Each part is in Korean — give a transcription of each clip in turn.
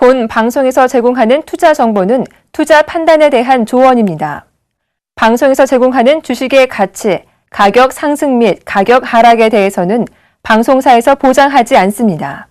본 방송에서 제공하는 투자 정보는 투자 판단에 대한 조언입니다. 방송에서 제공하는 주식의 가치, 가격 상승 및 가격 하락에 대해서는 방송사에서 보장하지 않습니다.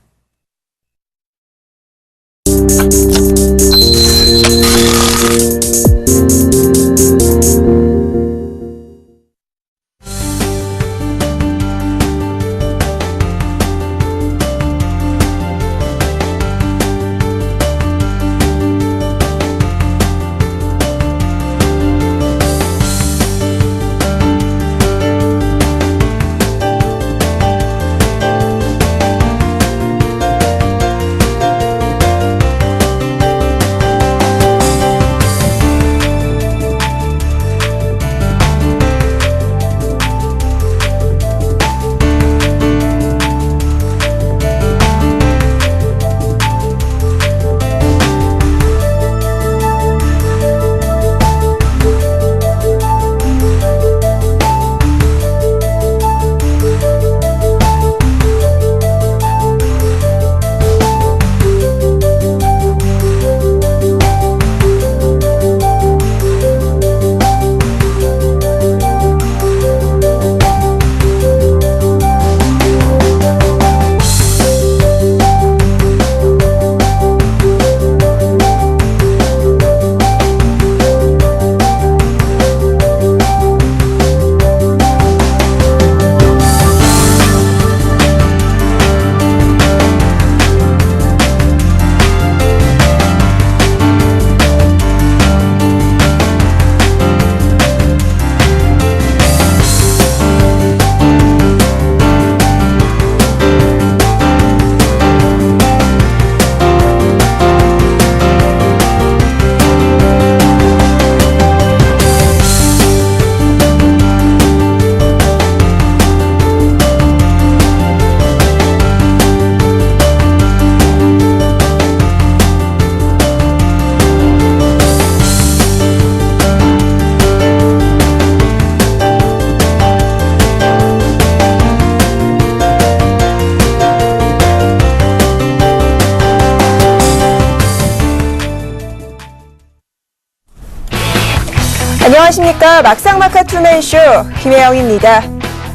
안녕하십니까. 막상막하 투맨쇼 김혜영입니다.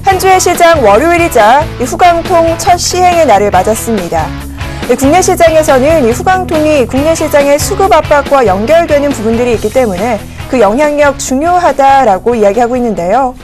한 주의 시장 월요일이자 후광통 첫 시행의 날을 맞았습니다. 국내 시장에서는 이 후광통이 국내 시장의 수급 압박과 연결되는 부분들이 있기 때문에 그 영향력 중요하다라고 이야기하고 있는데요.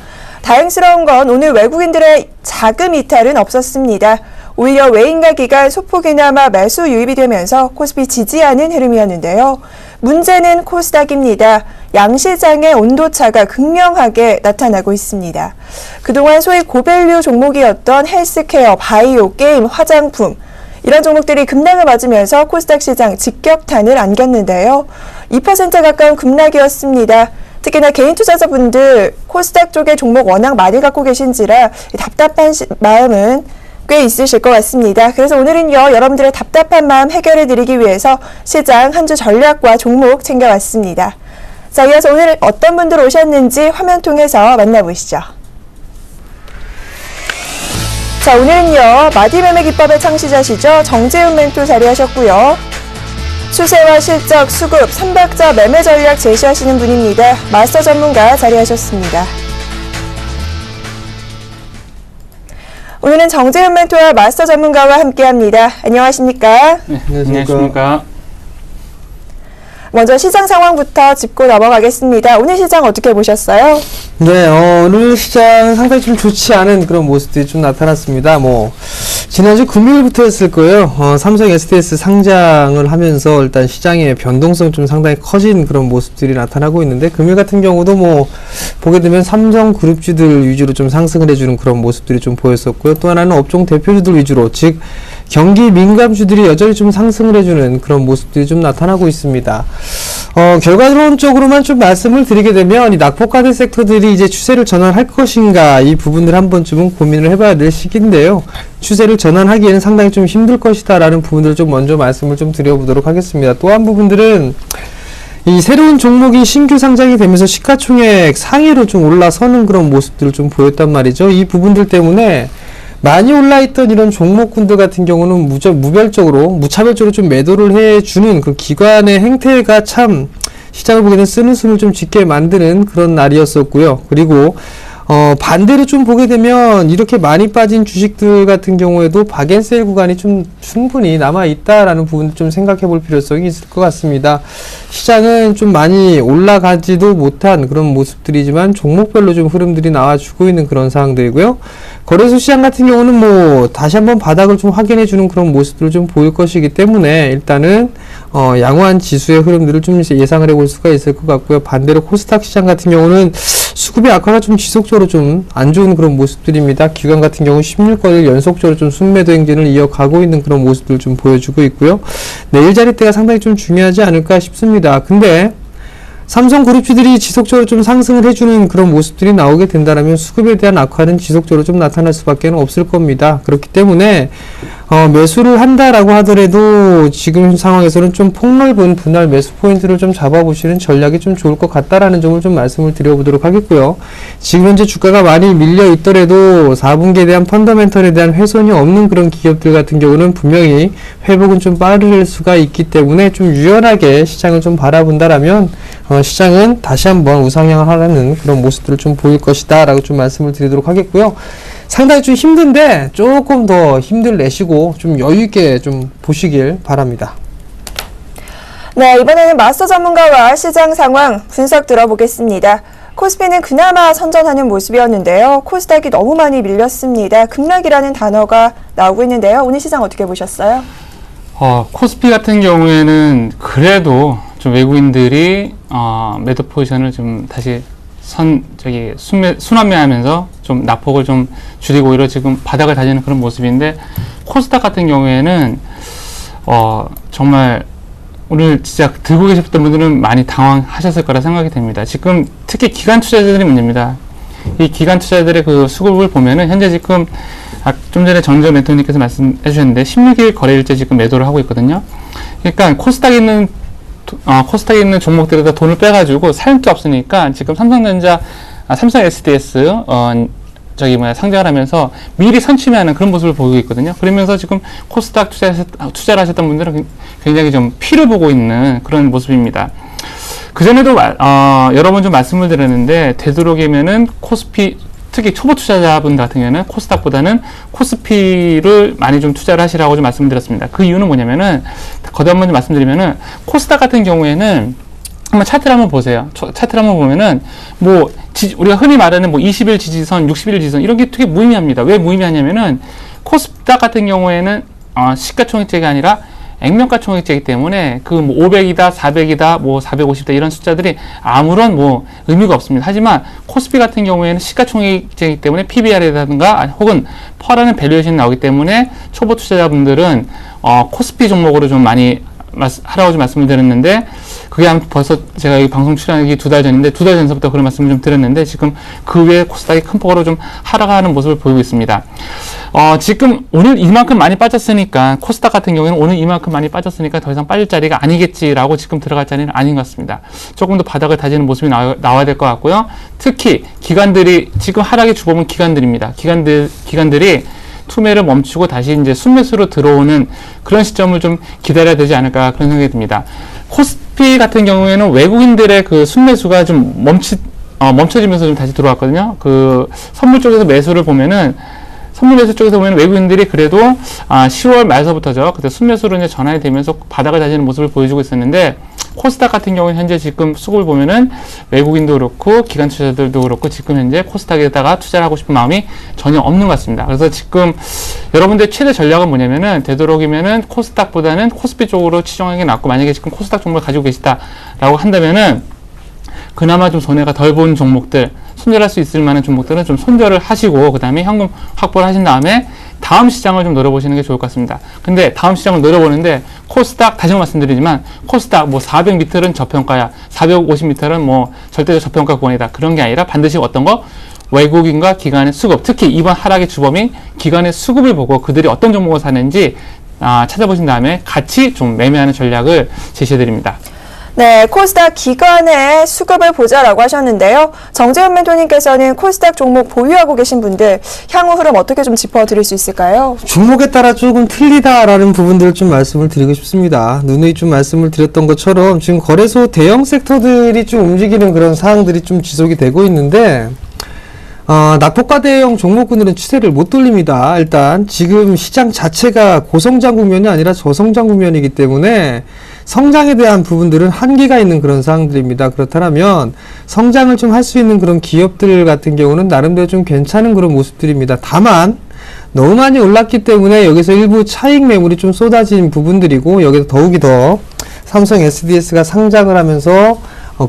다행스러운 건 오늘 외국인들의 자금 이탈은 없었습니다. 오히려 외인가 기관 소폭이나마 매수 유입이 되면서 코스피 지지하는 흐름이었는데요. 문제는 코스닥입니다. 양시장의 온도차가 극명하게 나타나고 있습니다. 그동안 소위 고밸류 종목이었던 헬스케어, 바이오, 게임, 화장품 이런 종목들이 급락을 맞으면서 코스닥 시장 직격탄을 안겼는데요. 2% 가까운 급락이었습니다. 특히나 개인 투자자분들 코스닥 쪽의 종목 워낙 많이 갖고 계신지라 답답한 마음은 꽤 있으실 것 같습니다. 그래서 오늘은요, 여러분들의 답답한 마음 해결해 드리기 위해서 시장 한 주 전략과 종목 챙겨왔습니다. 자, 이어서 오늘 어떤 분들 오셨는지 화면 통해서 만나보시죠. 자, 오늘은요, 마디매매 기법의 창시자시죠. 정재훈 멘토 자리하셨고요. 추세와 실적, 수급, 3박자 매매 전략 제시하시는 분입니다. 마스터 전문가 자리하셨습니다. 오늘은 정재훈 멘토와 마스터 전문가와 함께합니다. 안녕하십니까? 네, 안녕하십니까? 먼저 시장 상황부터 짚고 넘어가겠습니다. 오늘 시장 어떻게 보셨어요? 네, 오늘 시장 상당히 좀 좋지 않은 그런 모습들이 좀 나타났습니다. 지난주 금요일부터였을 거예요. 삼성 SDS 상장을 하면서 일단 시장의 변동성 좀 상당히 커진 그런 모습들이 나타나고 있는데, 금요일 같은 경우도 보게 되면 삼성 그룹주들 위주로 좀 상승을 해주는 그런 모습들이 좀 보였었고요. 또 하나는 업종 대표주들 위주로, 즉, 경기 민감주들이 여전히 좀 상승을 해주는 그런 모습들이 좀 나타나고 있습니다. 결과론적으로만 좀 말씀을 드리게 되면, 이 낙폭과대 섹터들이 이제 추세를 전환할 것인가, 이 부분을 한 번쯤은 고민을 해봐야 될 시기인데요. 추세를 전환하기에는 상당히 좀 힘들 것이다 라는 부분들을 좀 먼저 말씀을 좀 드려보도록 하겠습니다. 또 한 부분들은 이 새로운 종목이 신규 상장이 되면서 시가총액 상위로 좀 올라서는 그런 모습들을 좀 보였단 말이죠. 이 부분들 때문에 많이 올라있던 이런 종목군들 같은 경우는 무차별적으로 좀 매도를 해주는 그 기관의 행태가 참 시장을 보게 되면 쓰는 숨을 좀 짓게 만드는 그런 날이었었고요. 그리고 반대로 좀 보게 되면 이렇게 많이 빠진 주식들 같은 경우에도 박앤셀 구간이 좀 충분히 남아있다라는 부분도 좀 생각해 볼 필요성이 있을 것 같습니다. 시장은 좀 많이 올라가지도 못한 그런 모습들이지만 종목별로 좀 흐름들이 나와주고 있는 그런 상황들이고요. 거래소 시장 같은 경우는 뭐 다시 한번 바닥을 좀 확인해 주는 그런 모습들을 좀 보일 것이기 때문에 일단은 양호한 지수의 흐름들을 좀 예상을 해볼 수가 있을 것 같고요. 반대로 코스닥 시장 같은 경우는 수급의 악화가 좀 지속적으로 좀 안 좋은 그런 모습들입니다. 기관 같은 경우 16거래일 연속적으로 좀 순매도 행진을 이어가고 있는 그런 모습들을 좀 보여주고 있고요. 내일 자리대가 상당히 좀 중요하지 않을까 싶습니다. 근데 삼성그룹주들이 지속적으로 좀 상승을 해주는 그런 모습들이 나오게 된다면 수급에 대한 악화는 지속적으로 좀 나타날 수밖에 없을 겁니다. 그렇기 때문에 매수를 한다라고 하더라도 지금 상황에서는 좀 폭넓은 분할 매수 포인트를 좀 잡아보시는 전략이 좀 좋을 것 같다라는 점을 좀 말씀을 드려보도록 하겠고요. 지금 현재 주가가 많이 밀려 있더라도 4분기에 대한 펀더멘털에 대한 훼손이 없는 그런 기업들 같은 경우는 분명히 회복은 좀 빠를 수가 있기 때문에 좀 유연하게 시장을 좀 바라본다라면 시장은 다시 한번 우상향을 하는 그런 모습들을 좀 보일 것이다 라고 좀 말씀을 드리도록 하겠고요. 상당히 좀 힘든데 조금 더 힘들 내시고 좀 여유있게 좀 보시길 바랍니다. 네, 이번에는 마스터 전문가와 시장 상황 분석 들어보겠습니다. 코스피는 그나마 선전하는 모습이었는데요. 코스닥이 너무 많이 밀렸습니다. 급락이라는 단어가 나오고 있는데요. 오늘 시장 어떻게 보셨어요? 코스피 같은 경우에는 그래도 좀 외국인들이 매도 포지션을 좀 다시 순환매하면서 좀 낙폭을 좀 줄이고 오히려 지금 바닥을 다지는 그런 모습인데, 코스닥 같은 경우에는 정말 오늘 진짜 들고 계셨던 분들은 많이 당황하셨을 거라 생각이 됩니다. 지금 특히 기관 투자자들이 문제입니다. 이 기관 투자자들의 그 수급을 보면은 현재 지금 좀 전에 정재원 멘토님께서 말씀해 주셨는데 16일 거래일째 지금 매도를 하고 있거든요. 그러니까 코스닥에 있는 종목들에다 돈을 빼가지고 살 게 없으니까 지금 삼성 SDS 상장을 하면서 미리 선취매하는 그런 모습을 보이고 있거든요. 그러면서 지금 코스닥 투자를 하셨던 분들은 굉장히 좀 피를 보고 있는 그런 모습입니다. 그전에도 여러 번 좀 말씀을 드렸는데, 되도록이면은 코스피, 특히 초보 투자자분 같은 경우에는 코스닥보다는 코스피를 많이 좀 투자를 하시라고 좀 말씀을 드렸습니다. 그 이유는 뭐냐면은, 거듭 한번 좀 말씀드리면은, 코스닥 같은 경우에는 한번 차트를 한번 보세요. 차트를 한번 보면은, 우리가 흔히 말하는 20일 지지선, 60일 지지선, 이런 게 되게 무의미합니다. 왜 무의미하냐면은, 코스닥 같은 경우에는, 시가총액제가 아니라 액면가 총액제이기 때문에 500이다, 400이다, 450이다 이런 숫자들이 아무런 의미가 없습니다. 하지만 코스피 같은 경우에는 시가총액제이기 때문에 PBR이라든가 혹은 퍼라는 밸류에이션이 나오기 때문에 초보 투자자분들은 코스피 종목으로 좀 많이 하라고 좀 말씀을 드렸는데, 그게 벌써 제가 이 방송 출연하기 2달 전인데, 2달 전서부터 그런 말씀을 좀 드렸는데, 지금 그 외에 코스닥이 큰 폭으로 좀 하락하는 모습을 보이고 있습니다. 지금 오늘 이만큼 많이 빠졌으니까, 코스닥 같은 경우에는 오늘 이만큼 많이 빠졌으니까 더 이상 빠질 자리가 아니겠지라고 지금 들어갈 자리는 아닌 것 같습니다. 조금 더 바닥을 다지는 모습이 나와야 될 것 같고요. 특히 기관들이, 지금 하락의 주범은 기관들입니다. 기관들이 투매를 멈추고 다시 이제 순매수로 들어오는 그런 시점을 좀 기다려야 되지 않을까, 그런 생각이 듭니다. 코스피 같은 경우에는 외국인들의 그 순매수가 좀 멈춰지면서 좀 다시 들어왔거든요. 그 선물 쪽에서 매수를 보면은, 선물 매수 쪽에서 보면 외국인들이 그래도 10월 말서부터죠. 그때 순매수로 이제 전환이 되면서 바닥을 다지는 모습을 보여주고 있었는데, 코스닥 같은 경우는 현재 지금 수급을 보면은 외국인도 그렇고 기관 투자자들도 그렇고 지금 현재 코스닥에다가 투자를 하고 싶은 마음이 전혀 없는 것 같습니다. 그래서 지금 여러분들의 최대 전략은 뭐냐면은, 되도록이면은 코스닥보다는 코스피 쪽으로 치중하는 게 낫고, 만약에 지금 코스닥 종목을 가지고 계시다라고 한다면은 그나마 좀 손해가 덜 본 종목들, 손절할 수 있을 만한 종목들은 좀 손절을 하시고, 그 다음에 현금 확보를 하신 다음에 다음 시장을 좀 노려보시는 게 좋을 것 같습니다. 근데 다음 시장을 노려보는데, 코스닥, 다시 한번 말씀드리지만, 코스닥 400m는 저평가야, 450m는 절대적 저평가 구간이다, 그런 게 아니라 반드시 어떤 거? 외국인과 기관의 수급, 특히 이번 하락의 주범인 기관의 수급을 보고 그들이 어떤 종목을 사는지 찾아보신 다음에 같이 좀 매매하는 전략을 제시해 드립니다. 네, 코스닥 기관의 수급을 보자라고 하셨는데요. 정재훈 멘토님께서는 코스닥 종목 보유하고 계신 분들 향후 흐름 어떻게 좀 짚어드릴 수 있을까요? 종목에 따라 조금 틀리다라는 부분들을 좀 말씀을 드리고 싶습니다. 누누이 좀 말씀을 드렸던 것처럼 지금 거래소 대형 섹터들이 좀 움직이는 그런 사항들이 좀 지속이 되고 있는데 낙폭과대형 종목군들은 추세를 못 돌립니다. 일단 지금 시장 자체가 고성장 국면이 아니라 저성장 국면이기 때문에 성장에 대한 부분들은 한계가 있는 그런 상황들입니다. 그렇다면 성장을 좀 할 수 있는 그런 기업들 같은 경우는 나름대로 좀 괜찮은 그런 모습들입니다. 다만 너무 많이 올랐기 때문에 여기서 일부 차익 매물이 좀 쏟아진 부분들이고, 여기서 더욱이 더 삼성 SDS가 상장을 하면서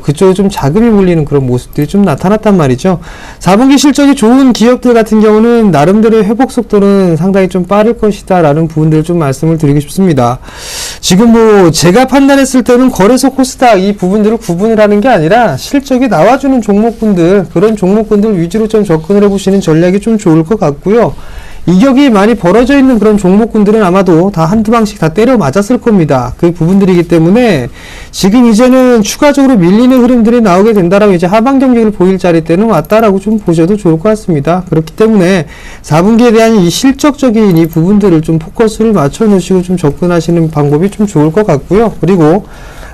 그쪽에 좀 자금이 몰리는 그런 모습들이 좀 나타났단 말이죠. 4분기 실적이 좋은 기업들 같은 경우는 나름대로 회복 속도는 상당히 좀 빠를 것이다 라는 부분들을 좀 말씀을 드리고 싶습니다. 지금 뭐 제가 판단했을 때는 거래소 코스닥 이 부분들을 구분을 하는 게 아니라 실적이 나와주는 종목군들, 그런 종목군들 위주로 좀 접근을 해보시는 전략이 좀 좋을 것 같고요. 이격이 많이 벌어져 있는 그런 종목군들은 아마도 다 한두 방씩 다 때려 맞았을 겁니다. 그 부분들이기 때문에 지금 이제는 추가적으로 밀리는 흐름들이 나오게 된다라면 이제 하방 경직을 보일 자리 때는 왔다라고 좀 보셔도 좋을 것 같습니다. 그렇기 때문에 4분기에 대한 이 실적적인 이 부분들을 좀 포커스를 맞춰 놓으시고 좀 접근하시는 방법이 좀 좋을 것 같고요. 그리고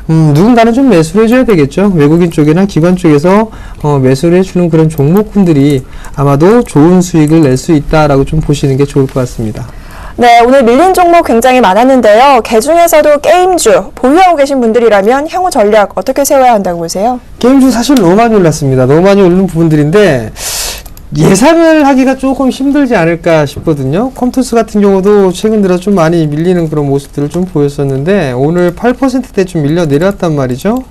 누군가는 좀 매수를 해줘야 되겠죠. 외국인 쪽이나 기관 쪽에서 매수를 해주는 그런 종목군들이 아마도 좋은 수익을 낼 수 있다라고 좀 보시는 게 좋을 것 같습니다. 네, 오늘 밀린 종목 굉장히 많았는데요. 그중에서도 게임주 보유하고 계신 분들이라면 향후 전략 어떻게 세워야 한다고 보세요? 게임주 사실 너무 많이 올랐습니다. 너무 많이 오르는 부분들인데 예상을 하기가 조금 힘들지 않을까 싶거든요. 컴투스 같은 경우도 최근 들어 좀 많이 밀리는 그런 모습들을 좀 보였었는데 오늘 8%대 좀 밀려 내렸단 말이죠.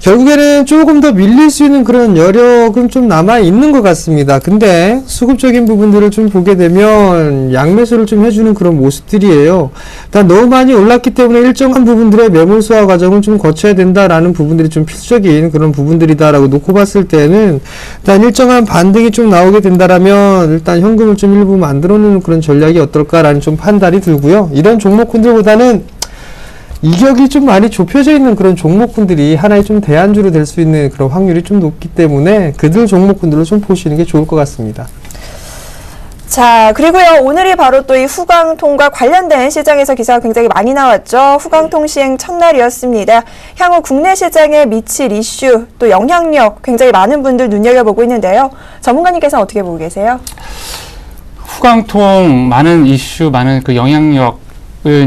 결국에는 조금 더 밀릴 수 있는 그런 여력은 좀 남아 있는 것 같습니다. 근데 수급적인 부분들을 좀 보게 되면 양매수를 좀 해주는 그런 모습들이에요. 일단 너무 많이 올랐기 때문에 일정한 부분들의 매물 소화 과정을 좀 거쳐야 된다라는 부분들이 좀 필수적인 그런 부분들이다라고 놓고 봤을 때는 일단 일정한 반등이 좀 나오게 된다라면 일단 현금을 좀 일부 만들어 놓는 그런 전략이 어떨까라는 좀 판단이 들고요. 이런 종목군들보다는 이격이 좀 많이 좁혀져 있는 그런 종목군들이 하나의 좀 대안주로 될 수 있는 그런 확률이 좀 높기 때문에 그들 종목군들을 좀 보시는 게 좋을 것 같습니다. 자, 그리고요, 오늘이 바로 또 이 후광통과 관련된 시장에서 기사가 굉장히 많이 나왔죠. 후광통 시행 첫날이었습니다. 향후 국내 시장에 미칠 이슈, 또 영향력 굉장히 많은 분들 눈여겨보고 있는데요. 전문가님께서는 어떻게 보고 계세요? 후광통 많은 이슈, 많은 그 영향력을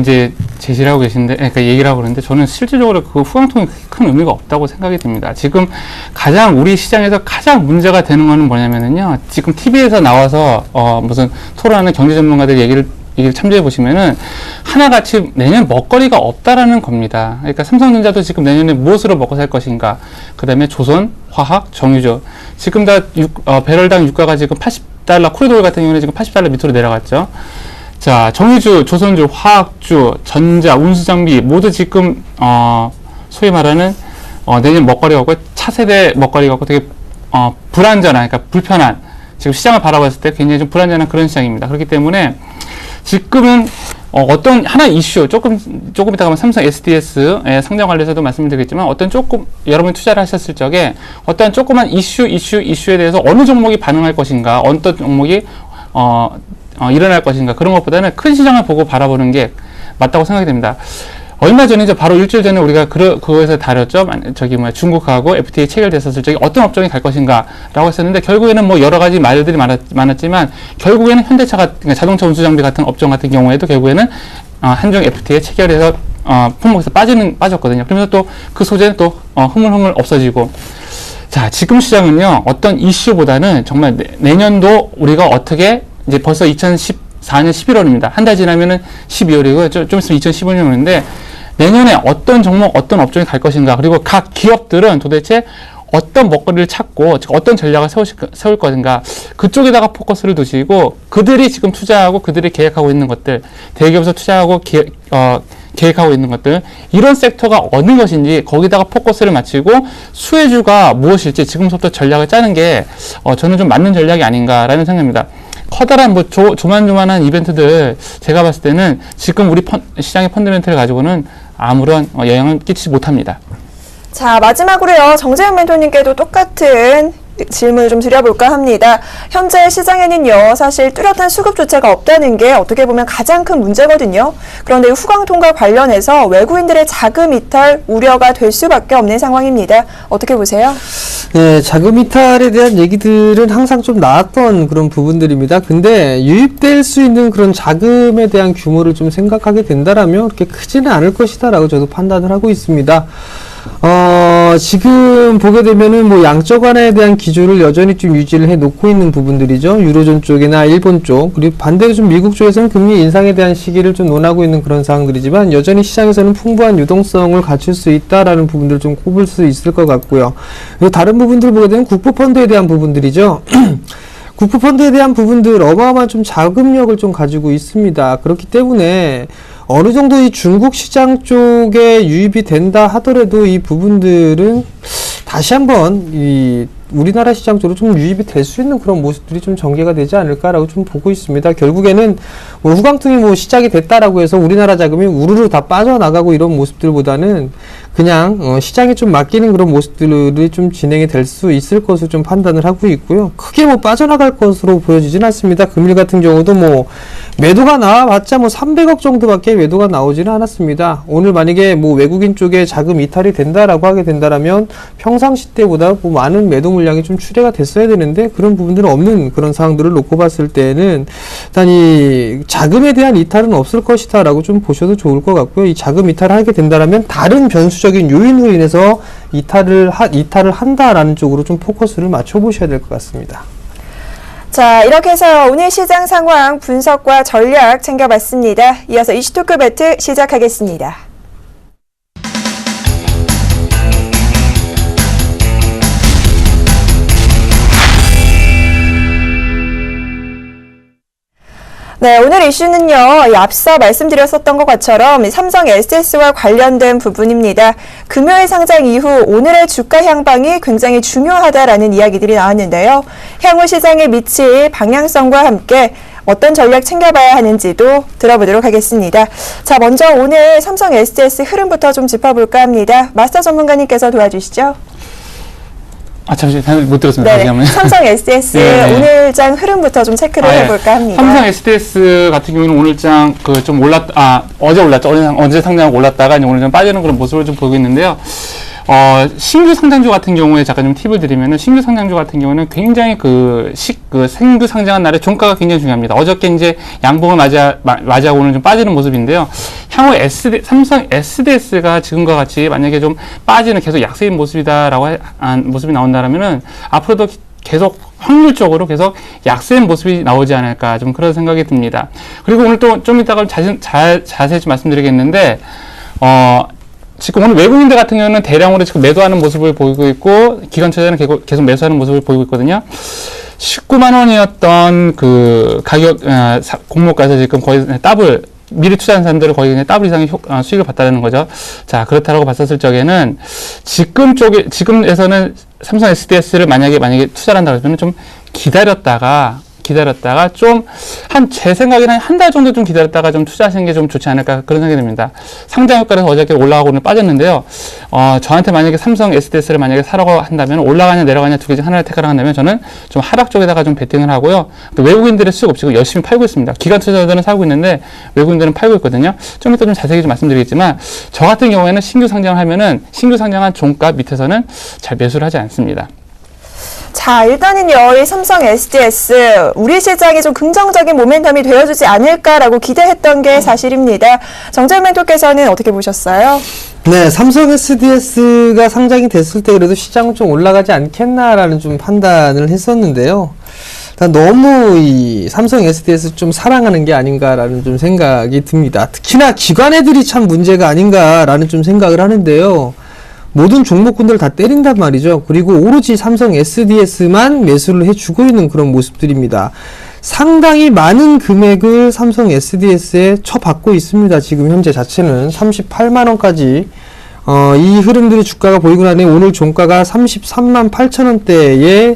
이제 제시를 하고 계신데, 그러니까 얘기를 하고 그러는데, 저는 실질적으로 그 후광통이 큰 의미가 없다고 생각이 듭니다. 지금 가장 우리 시장에서 가장 문제가 되는 거는 뭐냐면은요, 지금 TV에서 나와서, 무슨 토론하는 경제 전문가들 얘기를 참조해 보시면은, 하나같이 내년 먹거리가 없다라는 겁니다. 그러니까 삼성전자도 지금 내년에 무엇으로 먹고 살 것인가, 그 다음에 조선, 화학, 정유조. 지금 다 배럴당 유가가 지금 $80, 코리도일 같은 경우는 지금 $80 밑으로 내려갔죠. 자, 정유주, 조선주, 화학주, 전자, 운수장비 모두 지금 소위 말하는 내년 먹거리가 없고 차세대 먹거리가 없고 되게 불안전한, 그러니까 불편한, 지금 시장을 바라봤을 때 굉장히 좀 불안전한 그런 시장입니다. 그렇기 때문에 지금은 어떤 하나 이슈, 조금 이따 가면 삼성 SDS의 상장 관련해서도 말씀드리겠지만 여러분이 투자를 하셨을 적에 어떤 조그만 이슈에 대해서 어느 종목이 반응할 것인가, 어떤 종목이 일어날 것인가, 그런 것보다는 큰 시장을 보고 바라보는 게 맞다고 생각이 됩니다. 얼마 전이죠. 바로 일주일 전에 우리가 그거에서 다뤘죠. 중국하고 FTA 체결됐었을 적에 어떤 업종이 갈 것인가 라고 했었는데, 결국에는 뭐 여러 가지 말들이 많았지만, 결국에는 현대차가, 그러니까 자동차 운수장비 같은 업종 같은 경우에도 결국에는 한중 FTA 체결해서 품목에서 빠졌거든요. 그러면서 또 그 소재는 또 흐물흐물 없어지고, 자, 지금 시장은요, 어떤 이슈보다는 정말 내년도 우리가 어떻게, 이제 벌써 2014년 11월입니다. 한 달 지나면은 12월이고요. 좀 있으면 2015년인데, 내년에 어떤 종목, 어떤 업종이 갈 것인가, 그리고 각 기업들은 도대체 어떤 먹거리를 찾고 어떤 전략을 세울 것인가, 그쪽에다가 포커스를 두시고, 그들이 지금 투자하고 그들이 계획하고 있는 것들, 대기업에서 투자하고 계획하고 있는 것들, 이런 섹터가 어느 것인지 거기다가 포커스를 맞추고 수혜주가 무엇일지 지금부터 전략을 짜는 게 저는 좀 맞는 전략이 아닌가라는 생각입니다. 커다란 조만조만한 이벤트들, 제가 봤을 때는 지금 우리 시장의 펀더멘털을 가지고는 아무런 영향을 끼치지 못합니다. 자, 마지막으로요. 정재훈 멘토님께도 똑같은 질문을 좀 드려볼까 합니다. 현재 시장에는요, 사실 뚜렷한 수급조차가 없다는 게 어떻게 보면 가장 큰 문제거든요. 그런데 후광통과 관련해서 외국인들의 자금 이탈 우려가 될 수밖에 없는 상황입니다. 어떻게 보세요? 네, 자금 이탈에 대한 얘기들은 항상 좀 나왔던 그런 부분들입니다. 근데 유입될 수 있는 그런 자금에 대한 규모를 좀 생각하게 된다라면 그렇게 크지는 않을 것이다라고 저도 판단을 하고 있습니다. 지금 보게 되면은 뭐 양적 완화에 대한 기조를 여전히 좀 유지를 해 놓고 있는 부분들이죠. 유로존 쪽이나 일본 쪽, 그리고 반대로 좀 미국 쪽에서는 금리 인상에 대한 시기를 좀 논하고 있는 그런 상황들이지만 여전히 시장에서는 풍부한 유동성을 갖출 수 있다라는 부분들을 좀 꼽을 수 있을 것 같고요. 그리고 다른 부분들을 보게 되면 국부펀드에 대한 부분들이죠. 국부펀드에 대한 부분들 어마어마한 좀 자금력을 좀 가지고 있습니다. 그렇기 때문에 어느 정도 이 중국 시장 쪽에 유입이 된다 하더라도 이 부분들은 다시 한번 이 우리나라 시장 쪽으로 좀 유입이 될 수 있는 그런 모습들이 좀 전개가 되지 않을까라고 좀 보고 있습니다. 결국에는 뭐 후광통이 뭐 시작이 됐다라고 해서 우리나라 자금이 우르르 다 빠져나가고 이런 모습들보다는 그냥 시장에 좀 맡기는 그런 모습들이 좀 진행이 될 수 있을 것으로 좀 판단을 하고 있고요. 크게 뭐 빠져나갈 것으로 보여지진 않습니다. 금일 같은 경우도 뭐 매도가 나와봤자 뭐 300억 정도밖에 매도가 나오지는 않았습니다. 오늘 만약에 뭐 외국인 쪽에 자금 이탈이 된다라고 하게 된다라면 평상시 때보다 뭐 많은 매도 물량이 좀 출회가 됐어야 되는데 그런 부분들은 없는 그런 상황들을 놓고 봤을 때는 일단 이 자금에 대한 이탈은 없을 것이다라고 좀 보셔도 좋을 것 같고요. 이 자금 이탈을 하게 된다라면 다른 변수적인 요인으로 인해서 이탈을 한다라는 쪽으로 좀 포커스를 맞춰 보셔야 될 것 같습니다. 자, 이렇게 해서 오늘 시장 상황 분석과 전략 챙겨봤습니다. 이어서 이슈토크 배틀 시작하겠습니다. 네, 오늘 이슈는요, 앞서 말씀드렸었던 것처럼 삼성 SDS와 관련된 부분입니다. 금요일 상장 이후 오늘의 주가 향방이 굉장히 중요하다라는 이야기들이 나왔는데요. 향후 시장에 미칠 방향성과 함께 어떤 전략 챙겨봐야 하는지도 들어보도록 하겠습니다. 자, 먼저 오늘 삼성 SDS 흐름부터 좀 짚어볼까 합니다. 마스터 전문가님께서 도와주시죠. 잠시만요. 못 들었습니다. 네, 삼성 SDS 네. 오늘장 흐름부터 좀 체크를 해볼까 합니다. 삼성 SDS 같은 경우는 오늘장 좀 어제 올랐죠. 어제 상장하고 올랐다가 이제 오늘 좀 빠지는 그런 모습을 좀 보이고 있는데요. 신규 상장주 같은 경우에 잠깐 좀 팁을 드리면은 신규 상장주 같은 경우는 굉장히 생규 상장한 날에 종가가 굉장히 중요합니다. 어저께 이제 양봉을 맞이하고 오늘 좀 빠지는 모습인데요. 향후 삼성 SDS가 지금과 같이 만약에 좀 빠지는 계속 약세인 모습이다라고 모습이 나온다라면은 앞으로도 계속 확률적으로 계속 약세인 모습이 나오지 않을까 좀 그런 생각이 듭니다. 그리고 오늘 또 좀 이따가 자세히 좀 말씀드리겠는데 지금 오늘 외국인들 같은 경우는 대량으로 지금 매도하는 모습을 보이고 있고 기관차들은 계속 매수하는 모습을 보이고 있거든요. 19만 원이었던 그 가격 공모가에서 지금 거의 더블 미리 투자한 사람들은 거의 그냥 더블 이상의 수익을 봤다는 거죠. 자, 그렇다라고 봤었을 적에는 지금에서는 삼성 SDS를 만약에 투자를 한다고 하면 좀 기다렸다가 좀 제 생각에는 한 달 정도 좀 기다렸다가 좀 투자하시는 게 좀 좋지 않을까 그런 생각이 듭니다. 상장 효과에서 어저께 올라가고 오늘 빠졌는데요. 저한테 만약에 삼성 SDS를 만약에 사라고 한다면 올라가냐 내려가냐 두 개 중 하나를 택하라 한다면 저는 좀 하락 쪽에다가 좀 베팅을 하고요. 또 외국인들의 수익 없이 열심히 팔고 있습니다. 기관 투자자들은 사고 있는데 외국인들은 팔고 있거든요. 좀 이따 좀 자세히 좀 말씀드리겠지만 저 같은 경우에는 신규 상장하면은 신규 상장한 종가 밑에서는 잘 매수를 하지 않습니다. 자, 일단은요, 이 삼성 SDS, 우리 시장에 좀 긍정적인 모멘텀이 되어주지 않을까라고 기대했던 게 사실입니다. 정재훈 멘토께서는 어떻게 보셨어요? 네, 삼성 SDS가 상장이 됐을 때 그래도 시장은 좀 올라가지 않겠나라는 좀 판단을 했었는데요. 너무 이 삼성 SDS 좀 사랑하는 게 아닌가라는 좀 생각이 듭니다. 특히나 기관애들이 참 문제가 아닌가라는 좀 생각을 하는데요. 모든 종목군들 다 때린단 말이죠. 그리고 오로지 삼성 SDS만 매수를 해주고 있는 그런 모습들입니다. 상당히 많은 금액을 삼성 SDS에 쳐받고 있습니다. 지금 현재 자체는 38만원까지 이 흐름들이 주가가 보이고 나니 오늘 종가가 33만 8천원대에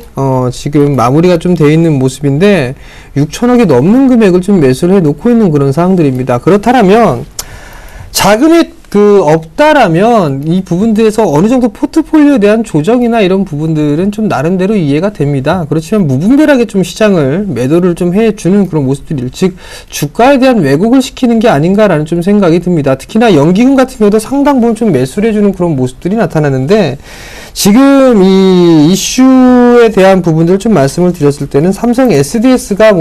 지금 마무리가 좀 되어 있는 모습인데 6천억이 넘는 금액을 좀 매수를 해 놓고 있는 그런 상황들입니다. 그렇다면 자금이 없다라면 이 부분들에서 어느 정도 포트폴리오에 대한 조정이나 이런 부분들은 좀 나름대로 이해가 됩니다. 그렇지만 무분별하게 좀 시장을 매도를 좀 해주는 그런 모습들이, 즉 주가에 대한 왜곡을 시키는 게 아닌가라는 좀 생각이 듭니다. 특히나 연기금 같은 경우도 상당 부분 좀 매수를 해주는 그런 모습들이 나타나는데, 지금 이 이슈에 대한 부분들을 좀 말씀을 드렸을 때는 삼성 SDS가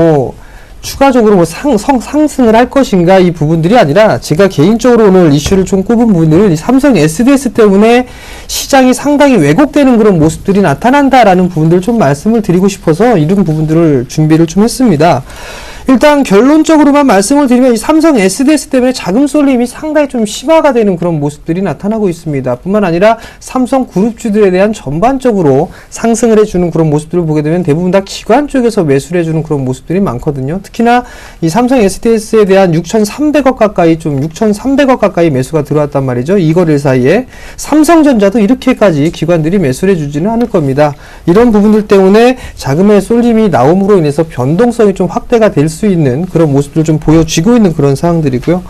추가적으로 상승을 할 것인가, 이 부분들이 아니라 제가 개인적으로 오늘 이슈를 좀 꼽은 부분들은 이 삼성 SDS 때문에 시장이 상당히 왜곡되는 그런 모습들이 나타난다라는 부분들을 좀 말씀을 드리고 싶어서 이런 부분들을 준비를 좀 했습니다. 일단 결론적으로만 말씀을 드리면 이 삼성 SDS 때문에 자금 쏠림이 상당히 좀 심화가 되는 그런 모습들이 나타나고 있습니다. 뿐만 아니라 삼성 그룹주들에 대한 전반적으로 상승을 해주는 그런 모습들을 보게 되면 대부분 다 기관 쪽에서 매수를 해주는 그런 모습들이 많거든요. 특히나 이 삼성 SDS에 대한 6,300억 가까이 매수가 들어왔단 말이죠. 이 거래일 사이에 삼성전자도 이렇게까지 기관들이 매수를 해주지는 않을 겁니다. 이런 부분들 때문에 자금의 쏠림이 나옴으로 인해서 변동성이 좀 확대가 될 수 있는 그런 모습들을 좀 보여지고 있는 그런 상황들이고요.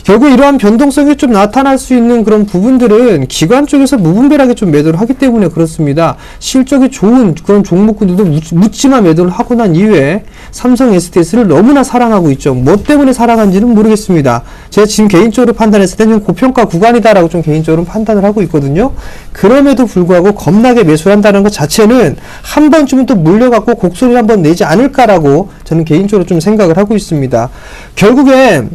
결국 이러한 변동성이 좀 나타날 수 있는 그런 부분들은 기관 쪽에서 무분별하게 좀 매도를 하기 때문에 그렇습니다. 실적이 좋은 그런 종목군들도 묻지마 매도를 하고 난 이후에 삼성 SDS를 너무나 사랑하고 있죠. 뭐 때문에 사랑하는지는 모르겠습니다. 제가 지금 개인적으로 판단했을 때는 고평가 구간이다라고 좀 개인적으로 판단을 하고 있거든요. 그럼에도 불구하고 겁나게 매수를 한다는 것 자체는 한 번쯤은 또 물려갖고 곡소리를 한번 내지 않을까라고 저는 개인적으로 좀 생각을 하고 있습니다. 결국엔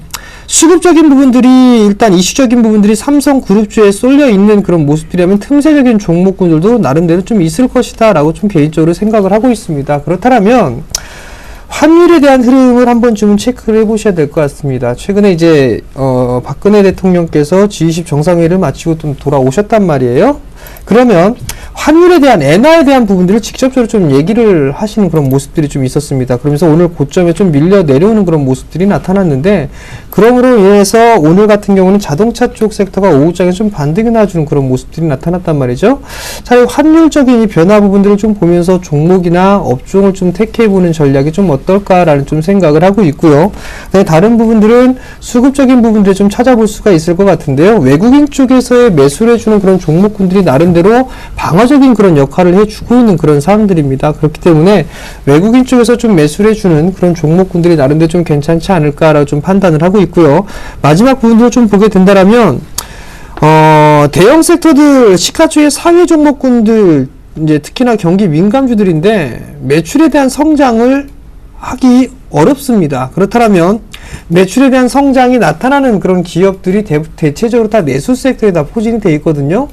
수급적인 부분들이, 일단 이슈적인 부분들이 삼성 그룹주에 쏠려 있는 그런 모습들이라면 틈새적인 종목군들도 나름대로 좀 있을 것이다 라고 좀 개인적으로 생각을 하고 있습니다. 그렇다면 환율에 대한 흐름을 한 번쯤은 체크를 해보셔야 될 것 같습니다. 최근에 이제 박근혜 대통령께서 G20 정상회의를 마치고 좀 돌아오셨단 말이에요. 그러면 환율에 대한, 엔화에 대한 부분들을 직접적으로 좀 얘기를 하시는 그런 모습들이 좀 있었습니다. 그러면서 오늘 고점에 좀 밀려 내려오는 그런 모습들이 나타났는데, 그러므로 인해서 오늘 같은 경우는 자동차 쪽 섹터가 오후장에 좀 반등이 나와주는 그런 모습들이 나타났단 말이죠. 자, 이 환율적인 이 변화 부분들을 좀 보면서 종목이나 업종을 좀 택해보는 전략이 좀 어떨까라는 좀 생각을 하고 있고요. 다른 부분들은 수급적인 부분들을 좀 찾아볼 수가 있을 것 같은데요. 외국인 쪽에서의 매수를 해주는 그런 종목군들이 나름대로 방어적인 그런 역할을 해주고 있는 그런 상황들입니다. 그렇기 때문에 외국인 쪽에서 좀 매수를 해주는 그런 종목군들이 나름대로 좀 괜찮지 않을까라고 좀 판단을 하고 있고요. 마지막 부분들을 좀 보게 된다면, 대형 섹터들, 시가총액 상위 종목군들, 이제 특히나 경기 민감주들인데 매출에 대한 성장을 하기 어렵습니다. 그렇다면 매출에 대한 성장이 나타나는 그런 기업들이 대체적으로 다 내수 섹터에 다 포진이 되어 있거든요.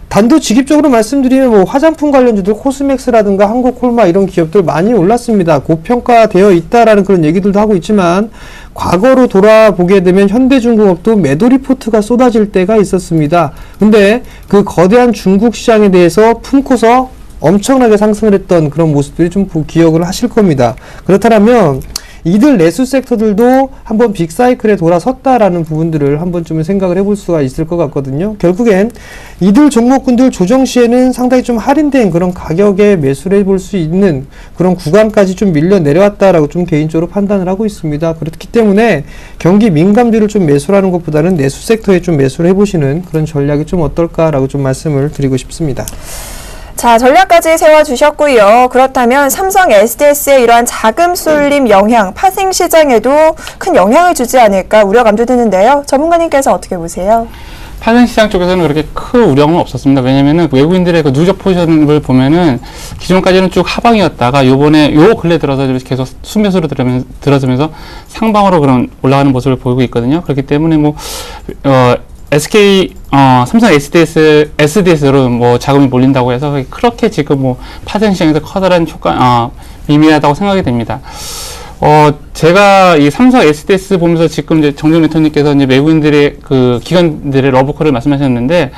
단도직입적으로 말씀드리면 화장품 관련주들 코스맥스라든가 한국콜마 이런 기업들 많이 올랐습니다. 고평가되어 있다라는 그런 얘기들도 하고 있지만, 과거로 돌아보게 되면 현대중공업도 매도 리포트가 쏟아질 때가 있었습니다. 근데 그 거대한 중국 시장에 대해서 품고서 엄청나게 상승을 했던 그런 모습들이 좀 기억을 하실 겁니다. 그렇다면 이들 내수 섹터들도 한번 빅사이클에 돌아섰다라는 부분들을 한 번쯤은 생각을 해볼 수가 있을 것 같거든요. 결국엔 이들 종목군들 조정 시에는 상당히 좀 할인된 그런 가격에 매수를 해볼 수 있는 그런 구간까지 좀 밀려 내려왔다라고 좀 개인적으로 판단을 하고 있습니다. 그렇기 때문에 경기 민감주를 좀 매수하는 것보다는 내수 섹터에 좀 매수를 해보시는 그런 전략이 좀 어떨까라고 좀 말씀을 드리고 싶습니다. 자, 전략까지 세워주셨고요. 그렇다면 삼성 SDS의 이러한 자금 쏠림 영향, 파생 시장에도 큰 영향을 주지 않을까 우려감도 드는데요. 전문가님께서 어떻게 보세요? 파생 시장 쪽에서는 그렇게 큰 우려는 없었습니다. 왜냐면은 외국인들의 그 누적 포지션을 보면은 기존까지는 쭉 하방이었다가 요번에 요 근래 들어서 계속 순매수로 들어서면서 상방으로 그런 올라가는 모습을 보이고 있거든요. 그렇기 때문에 삼성 SDS로 자금이 몰린다고 해서 그렇게 지금 파생 시장에서 커다란 효과, 미미하다고 생각이 됩니다. 제가 이 삼성 SDS 보면서 지금 이제 정정 멘토님께서 이제 외국인들의 그 기관들의 러브콜을 말씀하셨는데,